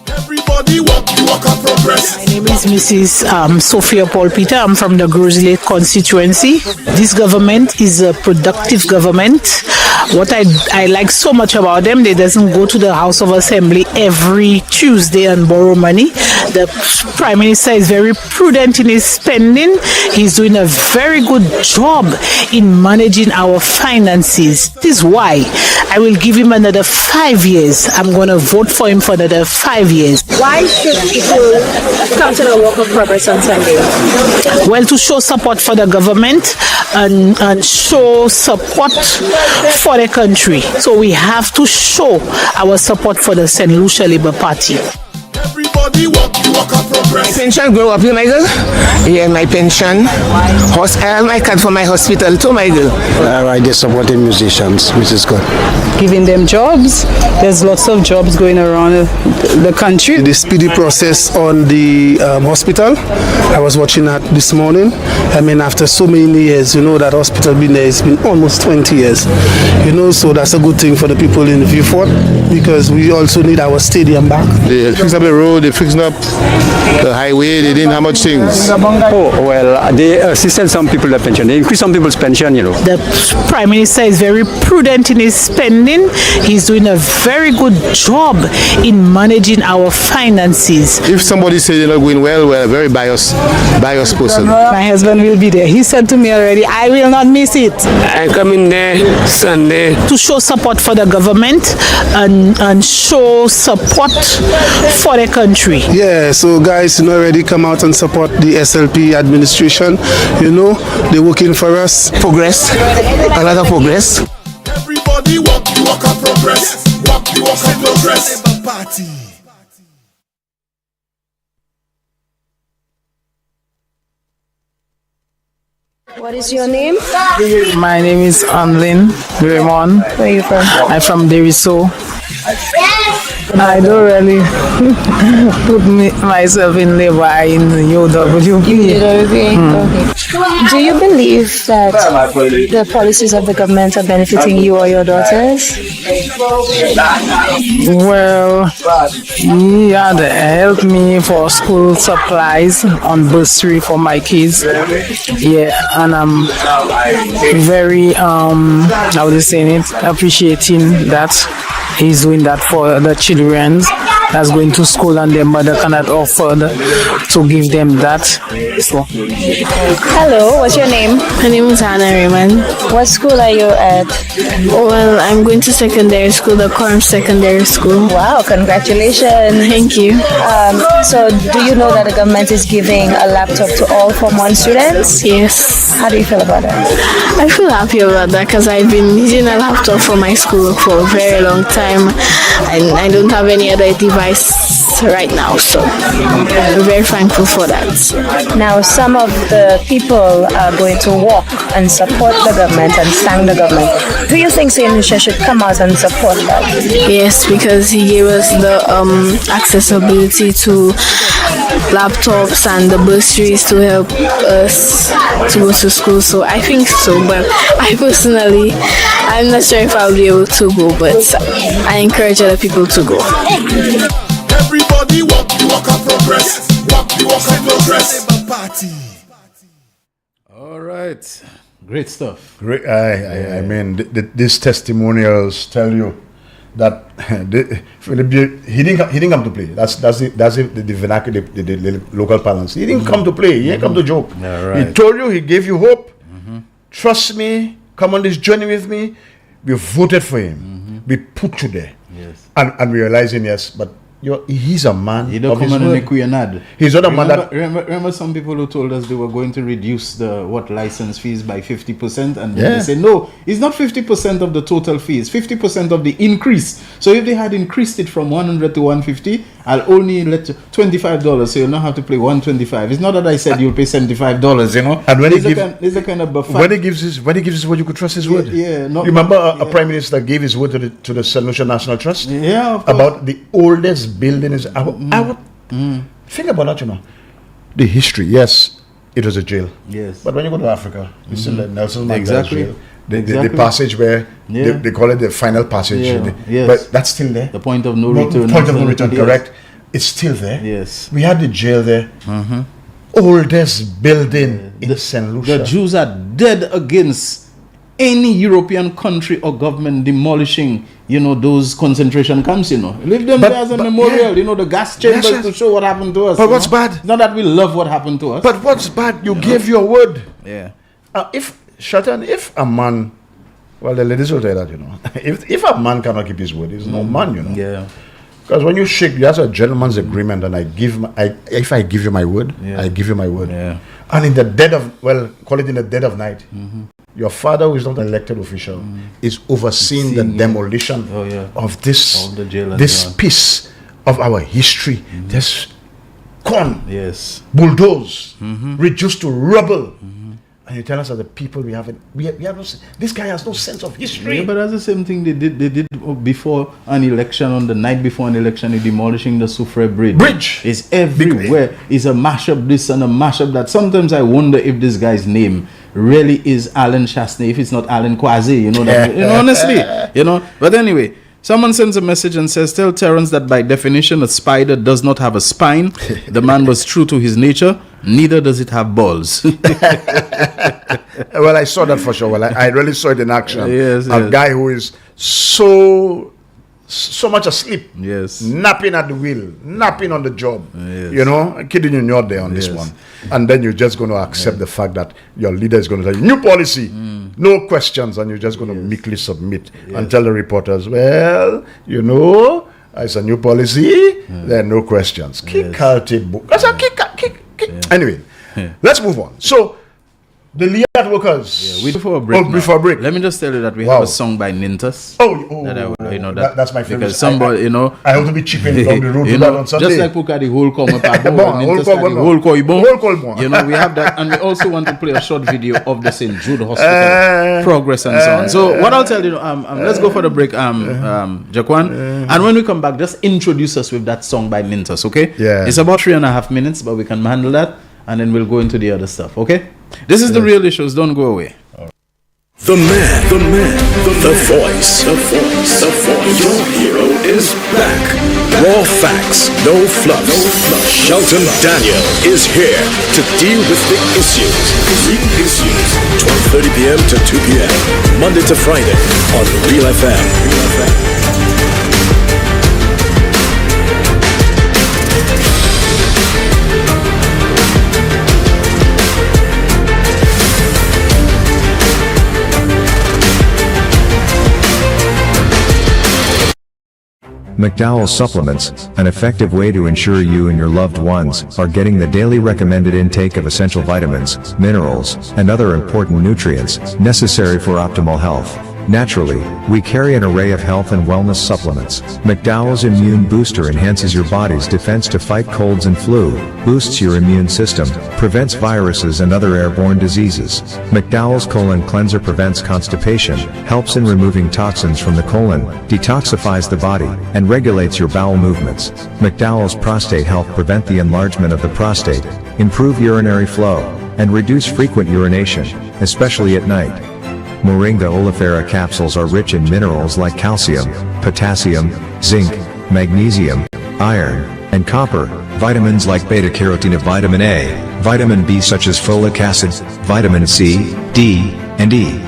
Everybody walk and progress. My name is Mrs. Sophia Paul Peter. I'm from the Grosley constituency. This government is a productive government. What I like so much about them, they doesn't go to the House of Assembly every Tuesday and borrow money. The Prime Minister is very prudent in his spending. He's doing a very good job in managing our finances. This is why I will give him another 5 years. I'm going to vote for him for another 5 years. Why should people come to the Walk of Progress on Sunday? Well, to show support for the government and show support for the country. So we have to show our support for the St. Lucia Labour Party. Everybody walk of progress. Pension grow up, you my girl. Yeah, my pension. My card for my hospital too, my girl. I just supporting musicians, which is good. Giving them jobs. There's lots of jobs going around the country. The speedy process on the hospital, I was watching that this morning. I mean, after so many years, that hospital been there, it's been almost 20 years. So that's a good thing for the people in Vieux-Fort, because we also need our stadium back. They fixed up the road, they fixed up the highway, they didn't have much things. Oh, well, they assisted some people their pension. They increased some people's pension, The Prime Minister is very prudent in his spending. He's doing a very good job in managing our finances. If somebody says they're not going well, we're a very biased person. My husband will be there. He said to me already, I will not miss it. I come in there Sunday. To show support for the government and show support for the country. Yeah, so guys, already come out and support the SLP administration. They're working for us. Progress, a lot of progress. Everybody walk of progress. Walk of progress. Party. What is your name? My name is Anlin Raymond. Where are you from? I'm from Deriso. I don't really put myself in labor in UWP. Okay. Do you believe that the policies of the government are benefiting you or your daughters? Well, yeah, they helped me for school supplies on bursary for my kids. Yeah, and I'm very, how they saying it, appreciating that. He's doing that for the children that's going to school and their mother cannot afford to give them that. So. Hello, what's your name? My name is Hannah Raymond. What school are you at? Well, I'm going to secondary school, the Quorum Secondary School. Wow, congratulations. Thank you. So do you know that the government is giving a laptop to all Form 1 students? Yes. How do you feel about that? I feel happy about that because I've been using a laptop for my schoolwork for a very long time and I don't have any other device right now, so I'm very thankful for that. Now, some of the people are going to walk and support the government and thank the government. Do you think St. Lucia should come out and support that? Yes, because he gave us the accessibility to laptops and the bursaries to help us to go to school, so I think so, but I personally, I'm not sure if I'll be able to go, but I encourage other people to go. Everybody walk of progress. Walk of progress. Party. All right. Great stuff. Great. I mean, these testimonials tell you that he didn't come to play. That's the vernacular, the local parlance. He didn't come to play. He didn't come to joke. Yeah, right. He told you. He gave you hope. Trust me. Come on this journey with me. We voted for him. We put you there. Yes. And realizing yes, but he's a man. He don't come and make you an ad. He's not a man that. Remember some people who told us they were going to reduce the license fees by 50%, and then they said no, it's not 50% of the total fees, 50% of the increase. So if they had increased it from 100 to 150, I'll only let you $25, so you'll not have to pay 125. It's not that I said you'll pay $75, And when there's a kind of buffer. When he gives his word, you could trust his word. Yeah. You remember a prime minister gave his word to the St. Lucia National Trust. Yeah, of course. About the oldest building is. I would think about that. The history. Yes, it was a jail. Yes. But when you go to Africa, you still let Nelson Mandela Exactly. jail. The passage where they call it the final passage. Yes. But that's still there. The point of no return. Point of no return. Correct. It's still there. Yes. We had the jail there. Oldest building in St. Lucia. The Jews are dead against any European country or government demolishing, those concentration camps, Leave them there as a memorial, the gas chambers to show what happened to us. But what's bad? It's not that we love what happened to us. But what's bad? You gave your word. Yeah. Shelton, if a man, well, the ladies will tell that, if a man cannot keep his word, he's no man, Yeah. Because when you shake, that's a gentleman's agreement, and if I give you my word, I give you my word. Yeah. And in the dead of, call it in the dead of night, your father, who is not an elected official, is overseeing the demolition of this piece of our history. This corn, bulldoze, reduced to rubble. And you tell us that the people we have no, this guy has no sense of history. Yeah, but that's the same thing they did before an election, on the night before an election, demolishing the Soufre Bridge. It's everywhere. It's a mashup this and a mashup that. Sometimes I wonder if this guy's name really is Alan Chasney, if it's not Alan Kwasi, honestly, But anyway, someone sends a message and says, tell Terence that by definition a spider does not have a spine. The man was true to his nature, neither does it have balls. Well, I saw that for sure. Well, I really saw it in action. Yes, a guy who is so much asleep, napping at the wheel, napping on the job, kidding you not there on this one. And then you're just going to accept the fact that your leader is going to tell you, new policy, no questions, and you're just going to meekly submit and tell the reporters, well, it's a new policy, there are no questions. Kick out a book. Anyway, let's move on. So, the Liat workers. Before a break. Before a break. Let me just tell you that we have a song by Nintas. That's my favorite. Because somebody, I have to be chipping down the road to that on Sunday. Just like Puka the whole come up, we have that, and we also want to play a short video of the St. Jude Hospital progress and so on. So what I'll tell you, let's go for the break, Jaquan, and when we come back, just introduce us with that song by Nintas, okay? Yeah. It's about 3.5 minutes, but we can handle that, and then we'll go into the other stuff, okay? This is the real issues. Don't go away. The man, the voice. Your hero is back. Raw facts, no fluff. Shelton Daniel is here to deal with the issues. Big issues. 12:30 p.m. to 2 p.m. Monday to Friday on Real FM. McDowell's Supplements, an effective way to ensure you and your loved ones are getting the daily recommended intake of essential vitamins, minerals, and other important nutrients necessary for optimal health. Naturally, we carry an array of health and wellness supplements. McDowell's Immune Booster enhances your body's defense to fight colds and flu, boosts your immune system, prevents viruses and other airborne diseases. McDowell's Colon Cleanser prevents constipation, helps in removing toxins from the colon, detoxifies the body, and regulates your bowel movements. McDowell's Prostate Health prevent the enlargement of the prostate, improve urinary flow, and reduce frequent urination, especially at night. Moringa oleifera capsules are rich in minerals like calcium, potassium, zinc, magnesium, iron, and copper, vitamins like beta-carotene, vitamin A, vitamin B such as folic acid, vitamin C, D, and E.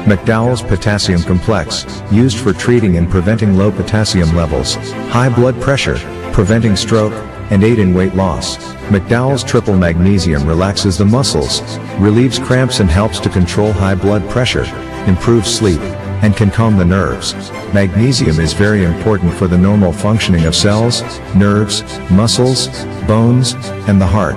McDowell's Potassium Complex, used for treating and preventing low potassium levels, high blood pressure, preventing stroke, and aid in weight loss. McDowell's Triple Magnesium relaxes the muscles, relieves cramps and helps to control high blood pressure, improves sleep, and can calm the nerves. Magnesium is very important for the normal functioning of cells, nerves, muscles, bones, and the heart.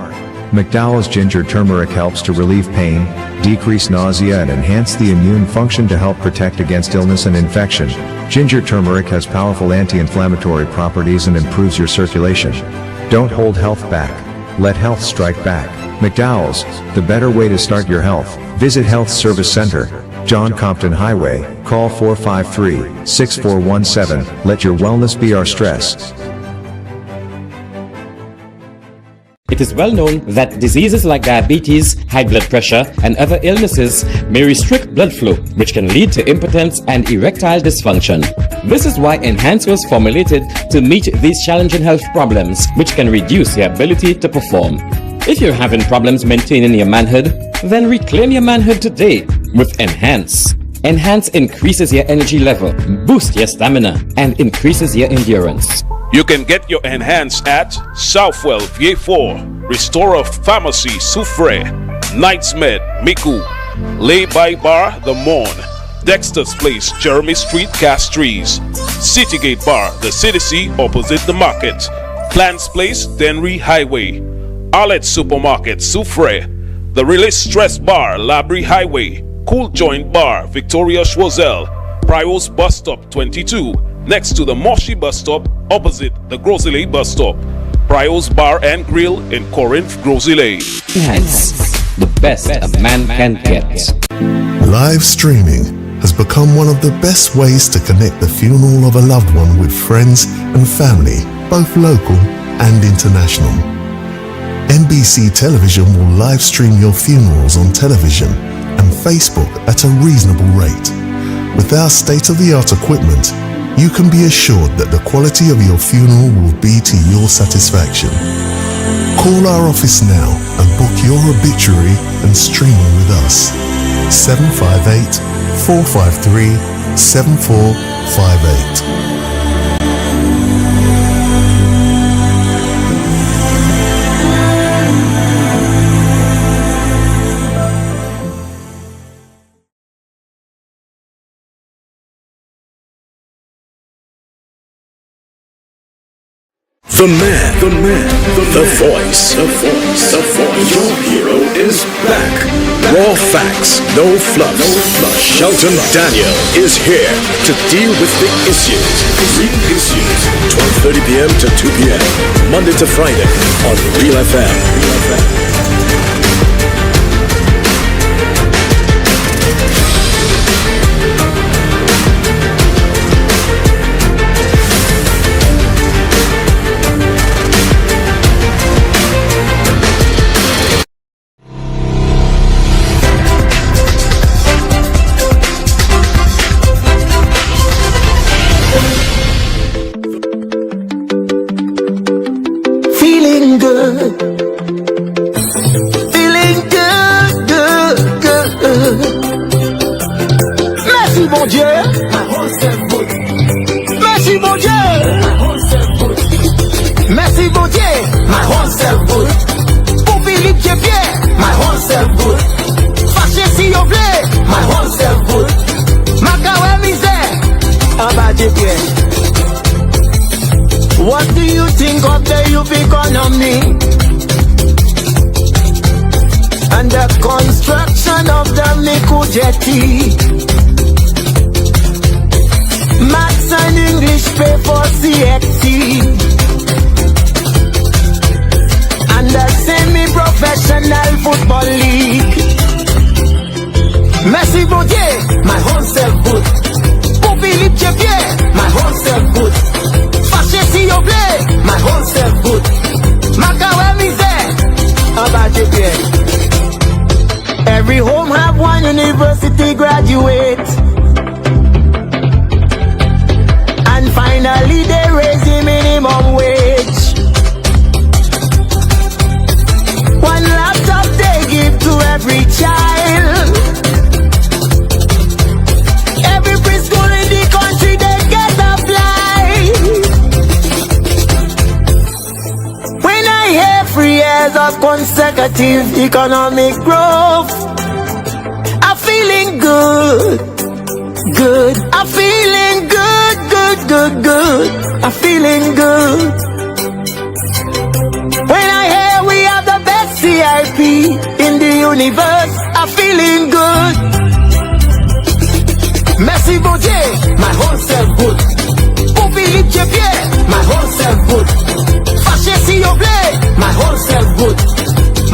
McDowell's Ginger Turmeric helps to relieve pain, decrease nausea and enhance the immune function to help protect against illness and infection. Ginger turmeric has powerful anti-inflammatory properties and improves your circulation. Don't hold health back. Let health strike back. McDowell's, the better way to start your health. Visit Health Service Center, John Compton Highway, call 453-6417. Let your wellness be our stress. It is well known that diseases like diabetes, high blood pressure, and other illnesses may restrict blood flow, which can lead to impotence and erectile dysfunction. This is why Enhance was formulated to meet these challenging health problems, which can reduce your ability to perform. If you're having problems maintaining your manhood, then reclaim your manhood today with Enhance. Enhance increases your energy level, boost your stamina, and increases your endurance. You can get your Enhance at Southwell VA4, Restorer Pharmacy Soufre, Knights Med Miku, Lay by Bar The Morn, Dexter's Place Jeremy Street Castries, Citygate Bar The City opposite the market, Plants Place Denry Highway, Arlette Supermarket Soufre, The Release Stress Bar Labrie Highway, Cool Joint Bar Victoria Schwazel, Prios Bus Stop 22 next to the Moshi Bus Stop opposite the Grosile Bus Stop, Prios Bar and Grill in Corinth, Grosile. Enhance, the best a man can get. Live streaming has become one of the best ways to connect the funeral of a loved one with friends and family, both local and international. NBC Television will live stream your funerals on television and Facebook at a reasonable rate. With our state-of-the-art equipment, you can be assured that the quality of your funeral will be to your satisfaction. Call our office now and book your obituary and streaming with us. 758-453-7458. The man, the voice. Your hero is back. Raw facts, no fluff. Shelton Daniel is here to deal with the issues. Real issues. 12:30 p.m. to 2 p.m. Monday to Friday on Real FM. What do you think of the youth economy and the construction of the Miku jetty? Maths and English pay for CXT and the semi-professional football league. Messi Baudier, my wholesale good. Pour Philippe Jepier, my wholesale good. Fâché si yo blé, my wholesale good. Makawe misère, about Jepier. Every home have one university graduate, and finally they raise the minimum wage. One laptop they give to every child. Every preschool in the country they get a fly. When I hear 3 years of consecutive economic growth, I'm feeling good. I'm feeling good. I'm feeling good. When I hear we have the best CIP in the universe, I'm feeling good. Messi Baudier, my wholesale good. Pour Philippe Jepier, my wholesale good. Fâché si yo blé, my wholesale good.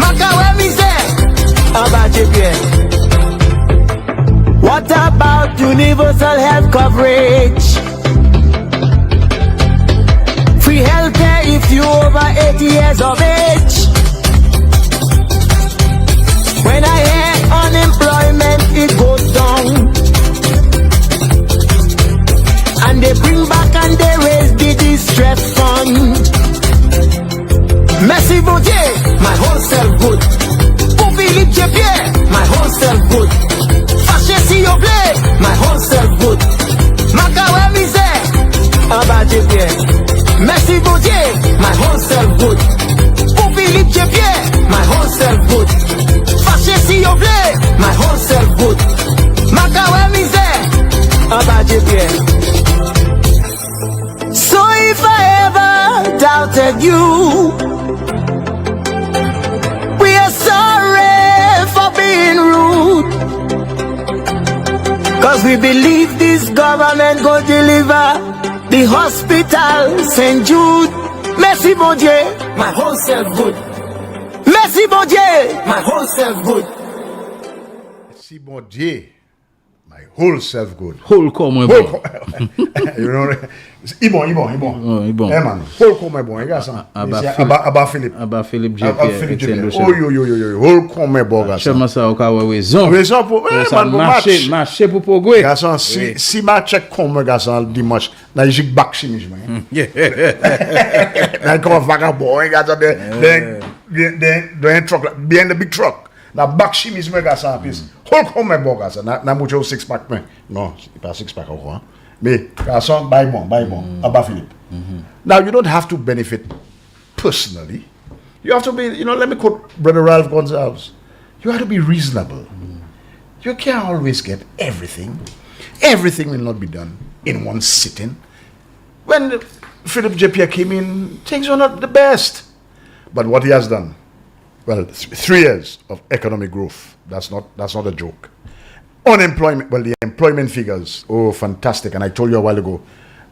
Makawe misère, about Jepier. What about universal health coverage? Free healthcare if you over 80 years of age. When I hear unemployment, it goes down. And they bring back and they raise the distress fund. Messi Baudier, my wholesale good. Pour Philippe Jepier, my wholesale good. Fâché si yo blé, my beg you. We are sorry for being rude, 'cause we believe this government go deliver the hospital St. Jude. Merci bon Dieu, my whole self good. Merci bon Dieu, my whole self good. Merci bon Dieu, my whole self good. Whole come bon. You know, Ibon. Oh, Ibon. Hey man, whole come bon. You got some. Abba Philip. Abba Philip JP. Oh yo. Whole come bon. Chama sa okawa wezon. Wezon pour marché pour pogwe. Garçon, si match comme garçon dimanche, na jig back chemise man. Na comme vagabond, garçon de truck, behind the big truck. Na back chemise me garçon pis. Whole come bon garçon. Na mucho six pack man. Non, c'est pas six pack encore. Mais garçon, buy bon. Abba Philip. Now you don't have to benefit personally. You have to be, let me quote Brother Ralph Gonzalez. You have to be reasonable. You can't always get everything. Everything will not be done in one sitting. When Philip J. came in, things were not the best. But what he has done, well, 3 years of economic growth, that's not a joke. Unemployment, well, the employment figures, fantastic. And I told you a while ago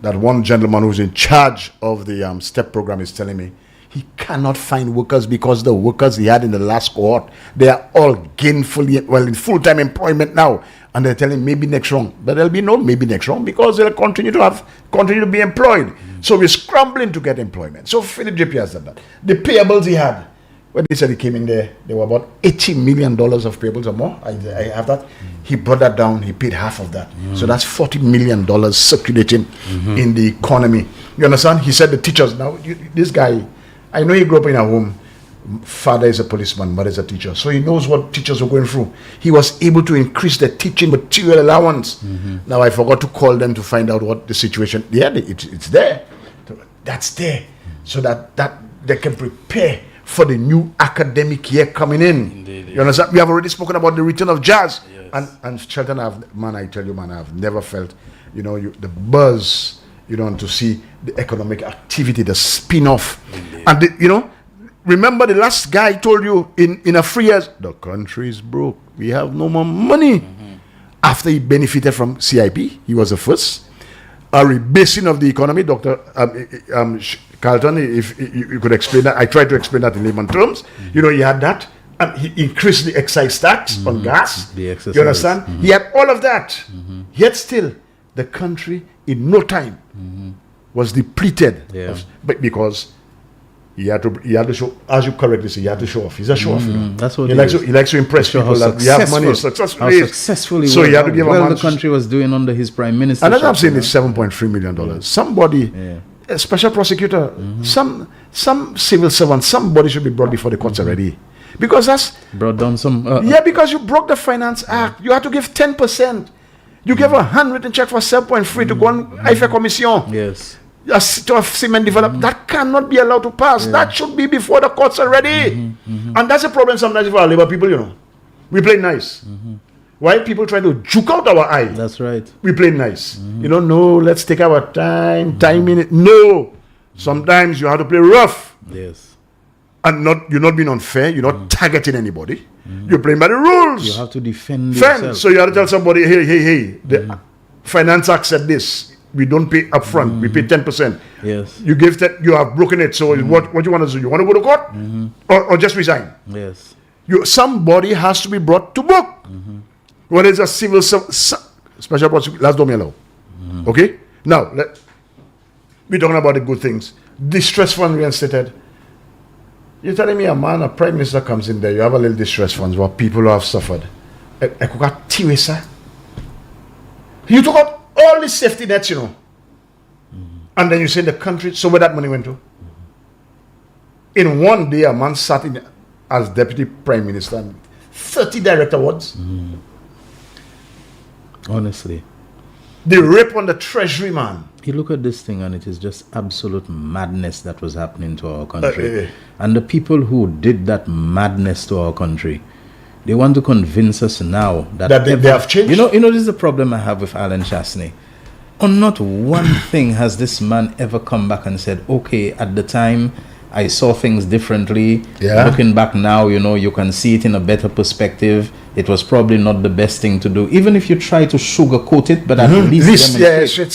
that one gentleman who's in charge of the STEP program is telling me he cannot find workers because the workers he had in the last cohort, they are all gainfully, in full-time employment now. And they're telling maybe next round. But there'll be no maybe next round because they'll continue to be employed. So we're scrambling to get employment. So Philip JP has done that. The payables he had, when they said he came in there were about $80 million of payables or more. I have that. He brought that down. He paid half of that. So that's $40 million circulating in the economy. You understand? He said the teachers, now this guy, I know he grew up in a home. Father is a policeman, mother is a teacher. So he knows what teachers are going through. He was able to increase the teaching material allowance. Now I forgot to call them to find out what the situation. Yeah, it's there. That's there. So that they can prepare for the new academic year coming in. Indeed. You understand? We have already spoken about the return of jazz. Yes. And Shelton, I tell you, I've never felt, the buzz, to see the economic activity, the spin-off. Indeed. And, remember the last guy told you in a 3 years, the country is broke. We have no more money. After he benefited from CIP, he was the first. A rebasing of the economy, Dr. Carlton, if you could explain that. I tried to explain that in layman terms. He had that. And he increased the excise tax on gas. You understand? He had all of that. Yet still, the country in no time was depleted. But because he had to show, as you correctly say, he had to show off. He's a show off. That's what he likes to impress people that we have money. Successfully so he had to give the country was doing under his prime minister. And as I'm saying, it's $7.3 million. Somebody, a special prosecutor, some civil servant, somebody should be brought before the courts already. Because that's brought down some. Because you broke the Finance Act. You had to give 10%. You gave 100 and check for 7.3 to go on IFA Commission. Yes. To have cement developed, that cannot be allowed to pass. That should be before the courts already. And that's a problem sometimes for our labor people, We play nice. Why people try to juke out our eye? That's right. We play nice. No, let's take our time in it. No. Sometimes you have to play rough. Yes. And you're not being unfair, you're not targeting anybody. You're playing by the rules. You have to defend yourself. So you have to tell somebody, hey, the Finance Act said this. We don't pay upfront. We pay 10%. Yes. You give that. You have broken it. So what you want to do? You want to go to court, or just resign? Yes. Somebody has to be brought to book. Whether it's a civil special prosecutor, let's don't allow. Okay. Now we're talking about the good things. Distress fund reinstated. You're telling me a prime minister comes in there. You have a little distress funds where people who have suffered. You took out all the safety nets, and then you say the country, so where that money went to? In one day, a man sat in as deputy prime minister and 30 direct awards. Honestly. The rape on the treasury, man. You look at this thing and it is just absolute madness that was happening to our country. And the people who did that madness to our country, they want to convince us now that they have changed. You know, this is the problem I have with Alan Chasney. On not one thing has this man ever come back and said, okay, at the time I saw things differently. Yeah. Looking back now, you can see it in a better perspective. It was probably not the best thing to do. Even if you try to sugarcoat it, but at least demonstrate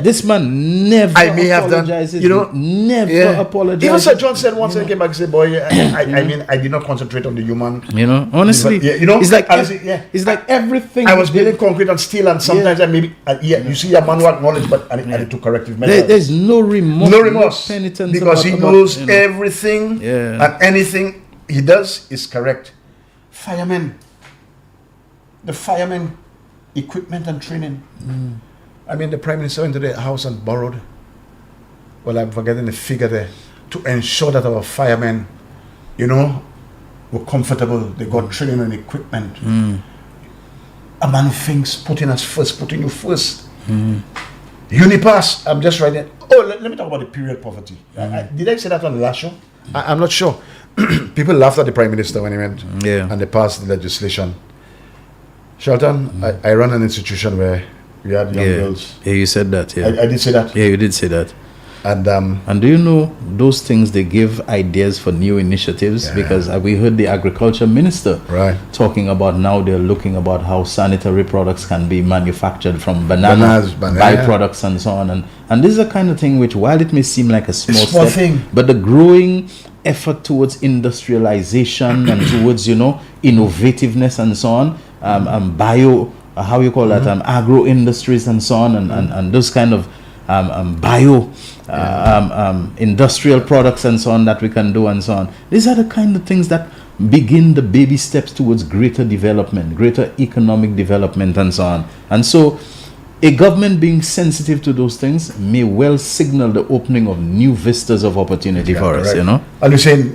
this man never apologizes. Never apologizes. Even Sir John said once, he came back and said, boy, I did not concentrate on the human. Honestly, it's like it's like everything. I was building concrete and steel, and sometimes you see a man who acknowledged, but I took corrective measures. There's no remorse, no penitence, because he knows everything and anything he does is correct. The firemen, equipment and training. I mean, the Prime Minister went to the house and borrowed, well, I'm forgetting the figure there, to ensure that our firemen, were comfortable. They got training and equipment. A man who thinks putting you first. Unipass, I'm just writing. Oh, let me talk about the period poverty. Did I say that on the last show? I'm not sure. People laughed at the Prime Minister when he went and they passed the legislation. Shelton, I run an institution where we had young girls. Yeah, you said that. Yeah, I did say that. Yeah, you did say that. And do you know those things, they give ideas for new initiatives? Because we heard the agriculture minister talking about now they're looking about how sanitary products can be manufactured from bananas, byproducts and so on. And this is a kind of thing which, while it may seem like a small step, thing, but the growing effort towards industrialization and towards innovativeness and so on, agro industries and so on, and those kind of industrial products and so on that we can do and so on. These are the kind of things that begin the baby steps towards greater development, greater economic development and so on. And so a government being sensitive to those things may well signal the opening of new vistas of opportunity for us, And you're saying,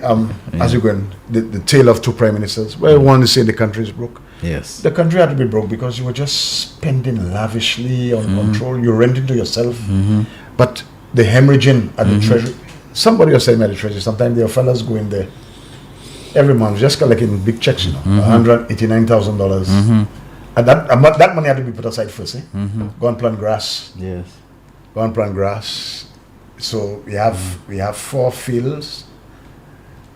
as you're going, the tale of two prime ministers, where one is saying the country is broke. Yes. The country had to be broke because you were just spending lavishly on control. You're renting to yourself. But the hemorrhaging at the treasury, somebody was saying at the treasury, sometimes there are fellas going there every month just collecting big checks, $189,000. And that money had to be put aside first. Go and plant grass. Yes. Go and plant grass. So we have 4 fields,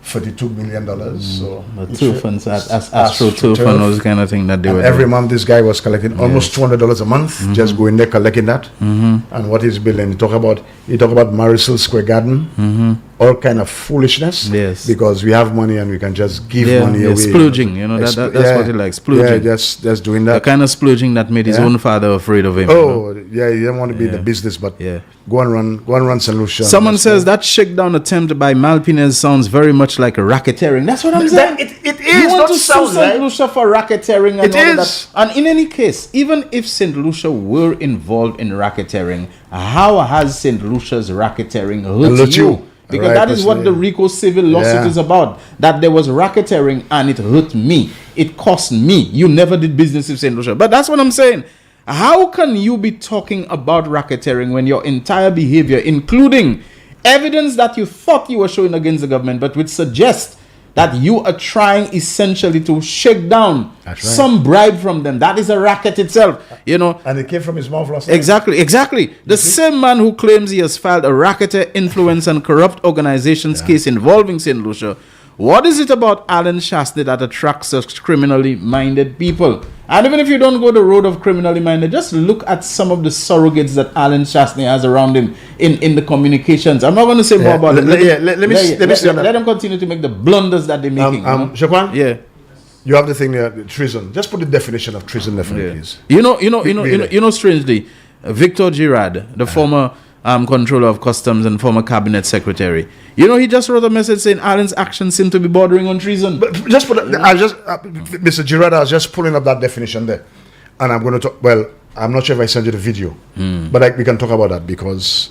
$32 million. So turf funds, Astro turf and those kind of thing that they were every doing. month this guy was collecting almost $200 a month, just going there collecting that. And what he's building, you talk about Marisol Square Garden, all kind of foolishness. Yes. Because we have money and we can just give money away. Splurging, that's what he likes. Splurging. Yeah, just doing that. The kind of splurging that made his own father afraid of him. Oh, he didn't want to be in the business, but go and run St. Lucia. Someone says that shakedown attempt by Malpinez sounds very much like a racketeering. That's what I'm saying. It is. You want to sue St. Lucia for racketeering and all that. And in any case, even if St. Lucia were involved in racketeering, how has St. Lucia's racketeering hurt you? Because that is what the RICO civil lawsuit is about. That there was racketeering and it hurt me. It cost me. You never did business with St. Lucia. But that's what I'm saying. How can you be talking about racketeering when your entire behavior, including evidence that you thought you were showing against the government, but which suggests that you are trying essentially to shake down some bribe from them? That is a racket itself, And it came from his mouth last night. Exactly. The same man who claims he has filed a racketeer, influence, and corrupt organizations case involving St. Lucia. What is it about Alan Shastney that attracts such criminally minded people? And even if you don't go the road of criminally minded, just look at some of the surrogates that Alan Shastney has around him in the communications. I'm not going to say more about it. Let them continue to make the blunders that they're making. Shakwan? Yeah. You have the thing there, the treason. Just put the definition of treason there for me, please. Strangely, Victor Girard, the former controller of customs and former cabinet secretary, he just wrote a message saying Alan's actions seem to be bordering on treason. But just put Mr. Girard, I was just pulling up that definition there, and I'm going to talk. Well, I'm not sure if I send you the video, but we can talk about that because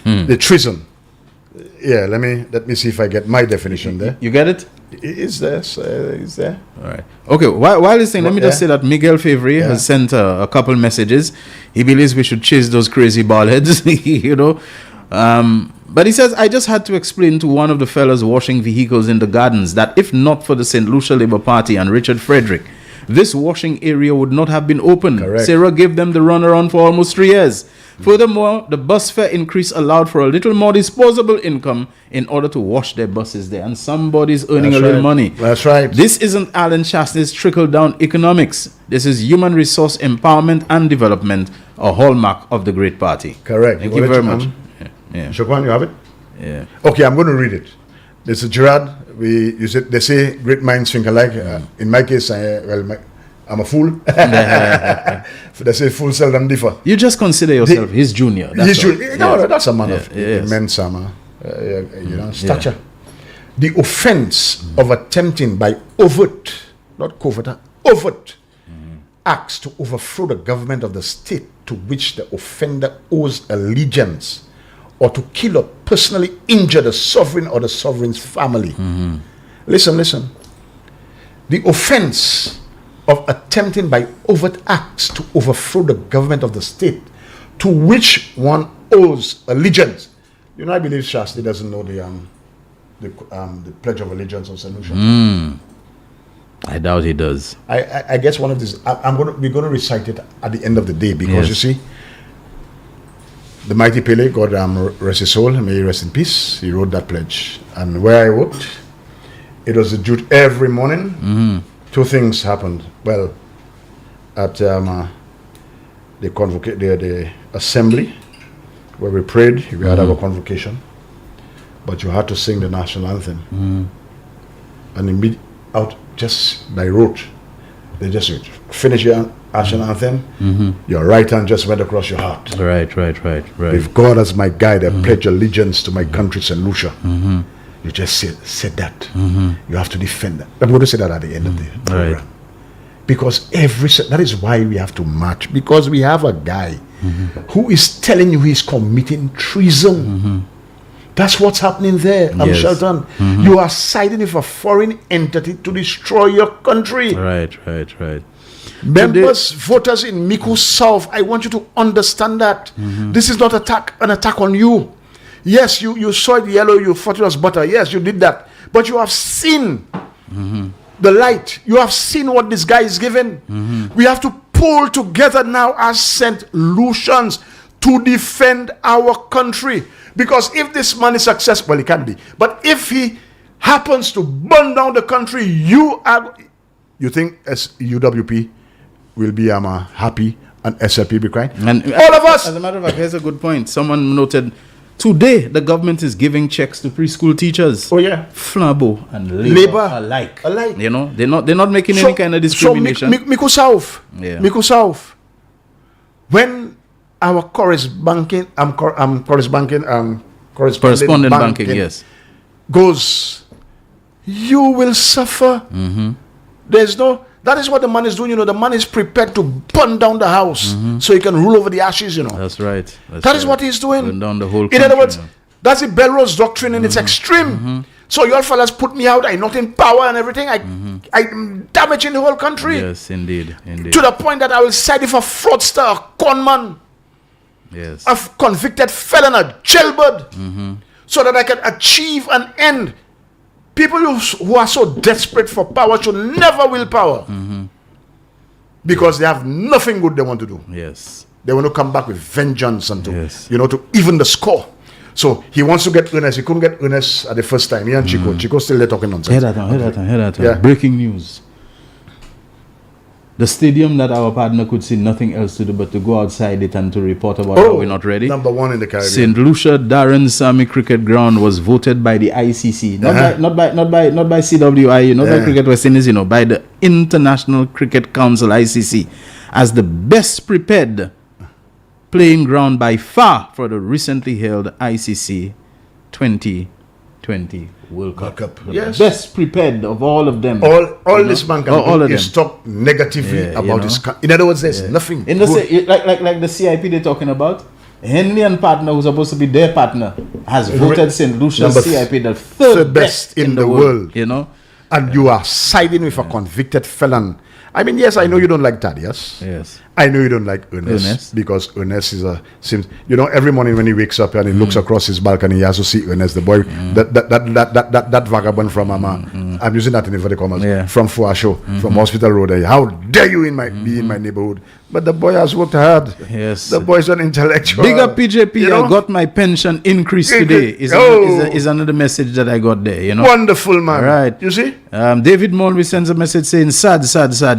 the treason. Yeah, let me see if I get my definition there. You get it? It's there. It's there. All right. Okay. While he's saying, let me just say that Miguel Favre has sent a couple messages. He believes we should chase those crazy bald heads, But he says, I just had to explain to one of the fellas washing vehicles in the gardens that if not for the St. Lucia Labour Party and Richard Frederick, this washing area would not have been open. Correct. Sarah gave them the runaround for almost 3 years. Furthermore, the bus fare increase allowed for a little more disposable income in order to wash their buses there. And somebody's earning That's a little right. money. That's right. This isn't Alan Chastney's trickle-down economics. This is human resource empowerment and development, a hallmark of the Great Party. Correct. Thank you very much. Yeah. Shokwan, you have it? Yeah. Okay, I'm going to read it. This is Gerard. They say great minds think alike. In my case, I'm a fool. They say fools seldom differ. You just consider yourself his junior. That's all. No, that's a man of Yes. immense stature. The offense of attempting by overt, not covert, overt acts to overthrow the government of the state to which the offender owes allegiance, or to kill or personally injure the sovereign or the sovereign's family. Listen. The offense of attempting by overt acts to overthrow the government of the state to which one owes allegiance. You know, I believe Shasti doesn't know the Pledge of Allegiance of St. Lucia. I doubt he does. I guess one of these, we're going to recite it at the end of the day, because you see, the mighty Pele, God rest his soul, may he rest in peace, he wrote that pledge. And where I worked, it was a duty every morning. 2 things happened. Well, at the assembly, where we prayed, we had our convocation, but you had to sing the national anthem. And just by rote, they just finish your national anthem, your right hand just went across your heart. Right. With God as my guide, I pledge allegiance to my country, St. Lucia. You just said that. You have to defend that. I'm going to say that at the end of the program. Right. Because that is why we have to march. Because we have a guy who is telling you he's committing treason. That's what's happening there, Shelton. You are siding with a foreign entity to destroy your country. Right. Members, voters in Miku South, I want you to understand that. This is not an attack on you. Yes, you saw it yellow, you thought it was butter. Yes, you did that. But you have seen the light. You have seen what this guy is giving. We have to pull together now as St. Lucians to defend our country. Because if this man is successful, he can be. But if he happens to burn down the country, you think as UWP will be happy and SLP be crying? And all of us. As a matter of fact, here's a good point. Someone noted, today the government is giving checks to preschool teachers. Oh yeah, Flabo and labor alike. You know, they're not making any kind of discrimination. So Miku South. When our correspondent banking, yes, goes, you will suffer. That is what the man is doing. The man is prepared to burn down the house so he can rule over the ashes. That's right. That is what he's doing. Burn down the whole in other words, that's the Belrose doctrine in its extreme. So you all fellas put me out. I'm not in power and everything. I'm damaging the whole country. Yes, indeed. To the point that I will side with a fraudster, a conman, a convicted felon, a jailbird, so that I can achieve an end. People who are so desperate for power should never will power, because they have nothing good they want to do. Yes, they want to come back with vengeance and to even the score. So he wants to get Ernest. He couldn't get Ernest at the first time. He and Chico still there talking nonsense. Hear that. Yeah. Breaking news. The stadium that our partner could see nothing else to do but to go outside it and to report about how we're not ready. Number 1 in the Caribbean. St. Lucia Darren Sami Cricket Ground was voted by the ICC, not by CWI, not by Cricket West Indies, by the International Cricket Council (ICC) as the best prepared playing ground by far for the recently held ICC 2020 World Cup. Yes. Best prepared of all of them. All this man can do is talk negatively about this. In other words, there's nothing in the like the CIP they're talking about. Henley and partner, who's supposed to be their partner, has voted St. Lucia's CIP the third best in the world. and you are siding with a convicted felon. I mean, yes, I know you don't like Thaddeus. Yes. I know you don't like Ernest. Because Ernest is every morning when he wakes up and he looks across his balcony, he has to see Ernest, the boy, that vagabond from I'm using that in inverted commas, from Fuasho, from Hospital Road. How dare you be in my neighborhood? But the boy has worked hard. Yes. The boy's an intellectual. Big up PJP, I got my pension increase today. Is another message that I got there, you know. Wonderful, man. Right. You see? David Mulvey sends a message saying, sad,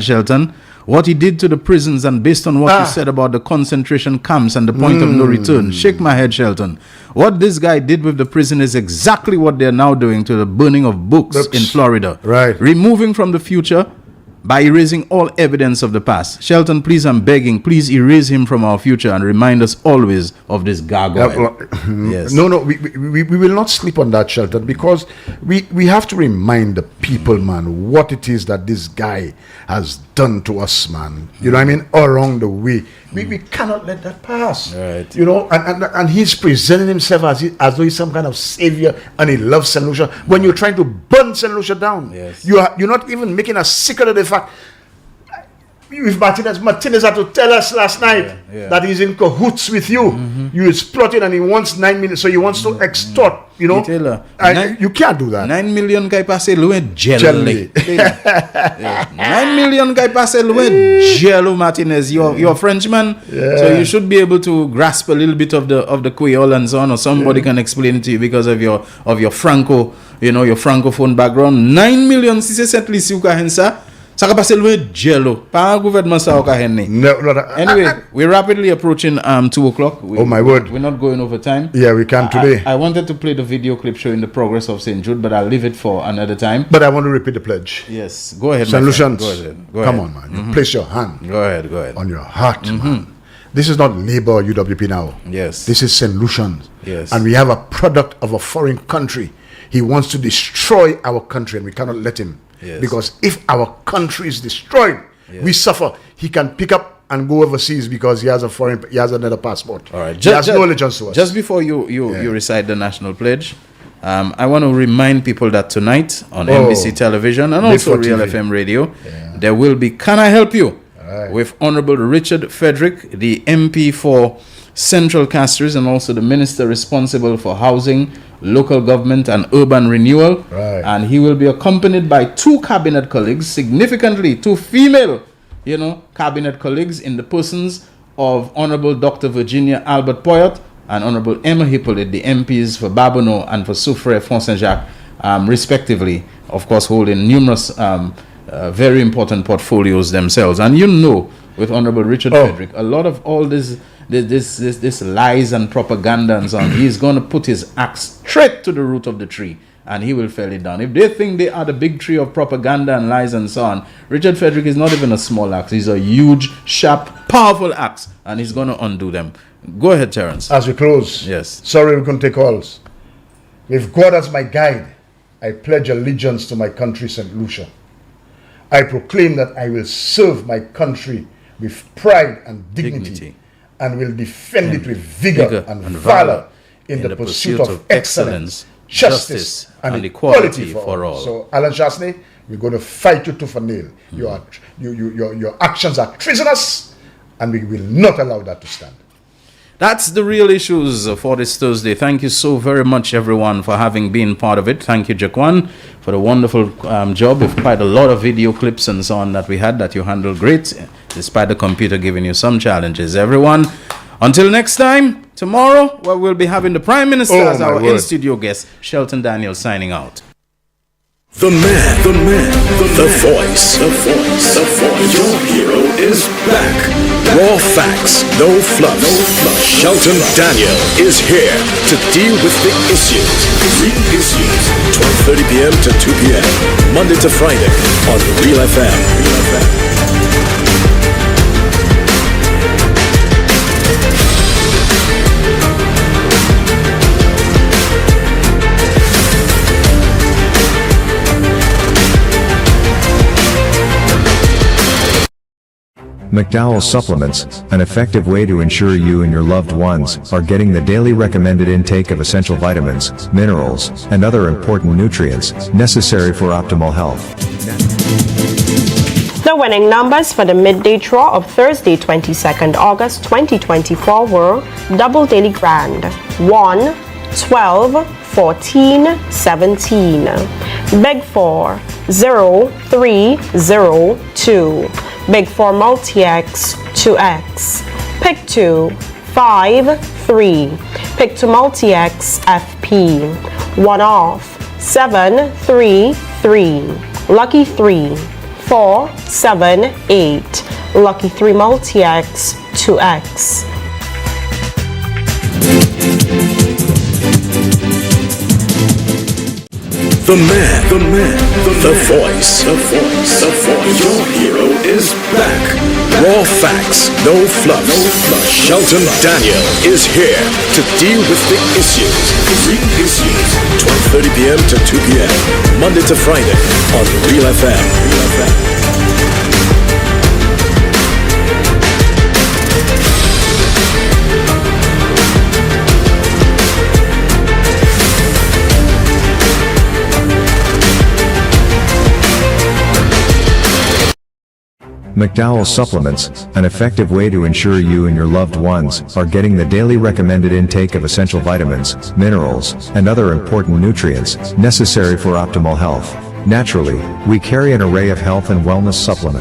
Shelton. What he did to the prisons, and based on what you said about the concentration camps and the point of no return, shake my head, Shelton. What this guy did with the prison is exactly what they're now doing to the burning of books in Florida. Right. Removing from the future by erasing all evidence of the past. Shelton, please, I'm begging, please erase him from our future and remind us always of this gargoyle. Yes. No, we will not sleep on that, Shelton, because we have to remind the people, man, what it is that this guy has done to us, man. You know what I mean? All along the way. We cannot let that pass. Right. You know, and he's presenting himself as though he's some kind of savior and he loves St. Lucia. When you're trying to burn St. Lucia down, you're not even making a secret of the fact. With Martinez had to tell us last night that he's in cahoots with you. You is plotting and he wants 9 million, so he wants to extort, you know. You can't do that. 9 million kay passe loin jelly. 9 million kay passe loin jello, Martinez. You're a Frenchman, so you should be able to grasp a little bit of the Creole and so on, or somebody can explain it to you because of your Franco, you know, your Francophone background. 9 million si c'est cette liste ou ka hensa. Ça va passer loin jello. Pas gouvernement ça ka henni. Anyway, we're rapidly approaching 2 o'clock. Oh my word. We're not going over time. Yeah, we can today. I wanted to play the video clip showing the progress of St. Jude, but I'll leave it for another time. But I want to repeat the pledge. Yes, go ahead. St. Lucians, go ahead. Come on, man. You place your hand. Go ahead. On your heart, man. This is not Labour or UWP now. Yes. This is St. Lucians. Yes. And we have a product of a foreign country. He wants to destroy our country, and we cannot let him. Yes. Because if our country is destroyed, we suffer. He can pick up and go overseas because he has another passport. All right. He has no allegiance to us. Just before you recite the national pledge, I want to remind people that tonight on NBC Television and also Real FM Radio, there will be Can I Help You? With Honorable Richard Frederick, the MP for Central Castries and also the Minister responsible for housing, local government and urban renewal. And he will be accompanied by 2 cabinet colleagues, significantly 2 female, cabinet colleagues in the persons of Honorable Dr. Virginia Albert Poyot and Honorable Emma Hippolyte, the MPs for Babonneau and for Soufrière Font Saint-Jacques, respectively, of course holding numerous very important portfolios themselves. And with Honorable Richard Frederick, a lot of all this lies and propaganda and so on, he's going to put his axe straight to the root of the tree and he will fell it down. If they think they are the big tree of propaganda and lies and so on, Richard Frederick is not even a small axe. He's a huge, sharp, powerful axe, and he's going to undo them. Go ahead, Terence. As we close, sorry we couldn't take calls. With God as my guide, I pledge allegiance to my country, St. Lucia. I proclaim that I will serve my country with pride and dignity. And will defend it with vigor and valor in the pursuit of excellence, justice, and equality for all. So, Alan Chasney, we're going to fight you tooth and nail. Your actions are treasonous, and we will not allow that to stand. That's the real issues for this Thursday. Thank you so very much, everyone, for having been part of it. Thank you, Jaquan, for the wonderful job with quite a lot of video clips and so on that we had that you handled great, despite the computer giving you some challenges. Everyone, until next time, tomorrow, where we'll be having the Prime Minister as our in-studio guest, Shelton Daniels signing out. The man, the voice. Your hero is back. Raw facts, no fluff. Shelton Daniel is here to deal with the issues. Real issues. 12:30 p.m. to 2 p.m. Monday to Friday on Real FM. McDowell Supplements, an effective way to ensure you and your loved ones are getting the daily recommended intake of essential vitamins, minerals, and other important nutrients necessary for optimal health. The winning numbers for the midday draw of Thursday, 22nd August 2024 were Double Daily Grand 1, 12, 14, 17. Big 4, 0, 3, 0, 2. Big 4 Multi-X, 2X. Pick 2, 5, 3. Pick 2 Multi-X, FP. 1 off, 7, 3, 3. Lucky 3, 4, 7, 8. Lucky 3 Multi-X, 2X. The man, the voice. Your hero is back. Raw facts, no fluff. Shelton Daniel is here to deal with the issues. Big issues. 12:30 p.m. to 2 p.m. Monday to Friday on Real FM. McDowell Supplements, an effective way to ensure you and your loved ones are getting the daily recommended intake of essential vitamins, minerals, and other important nutrients necessary for optimal health. Naturally, we carry an array of health and wellness supplements.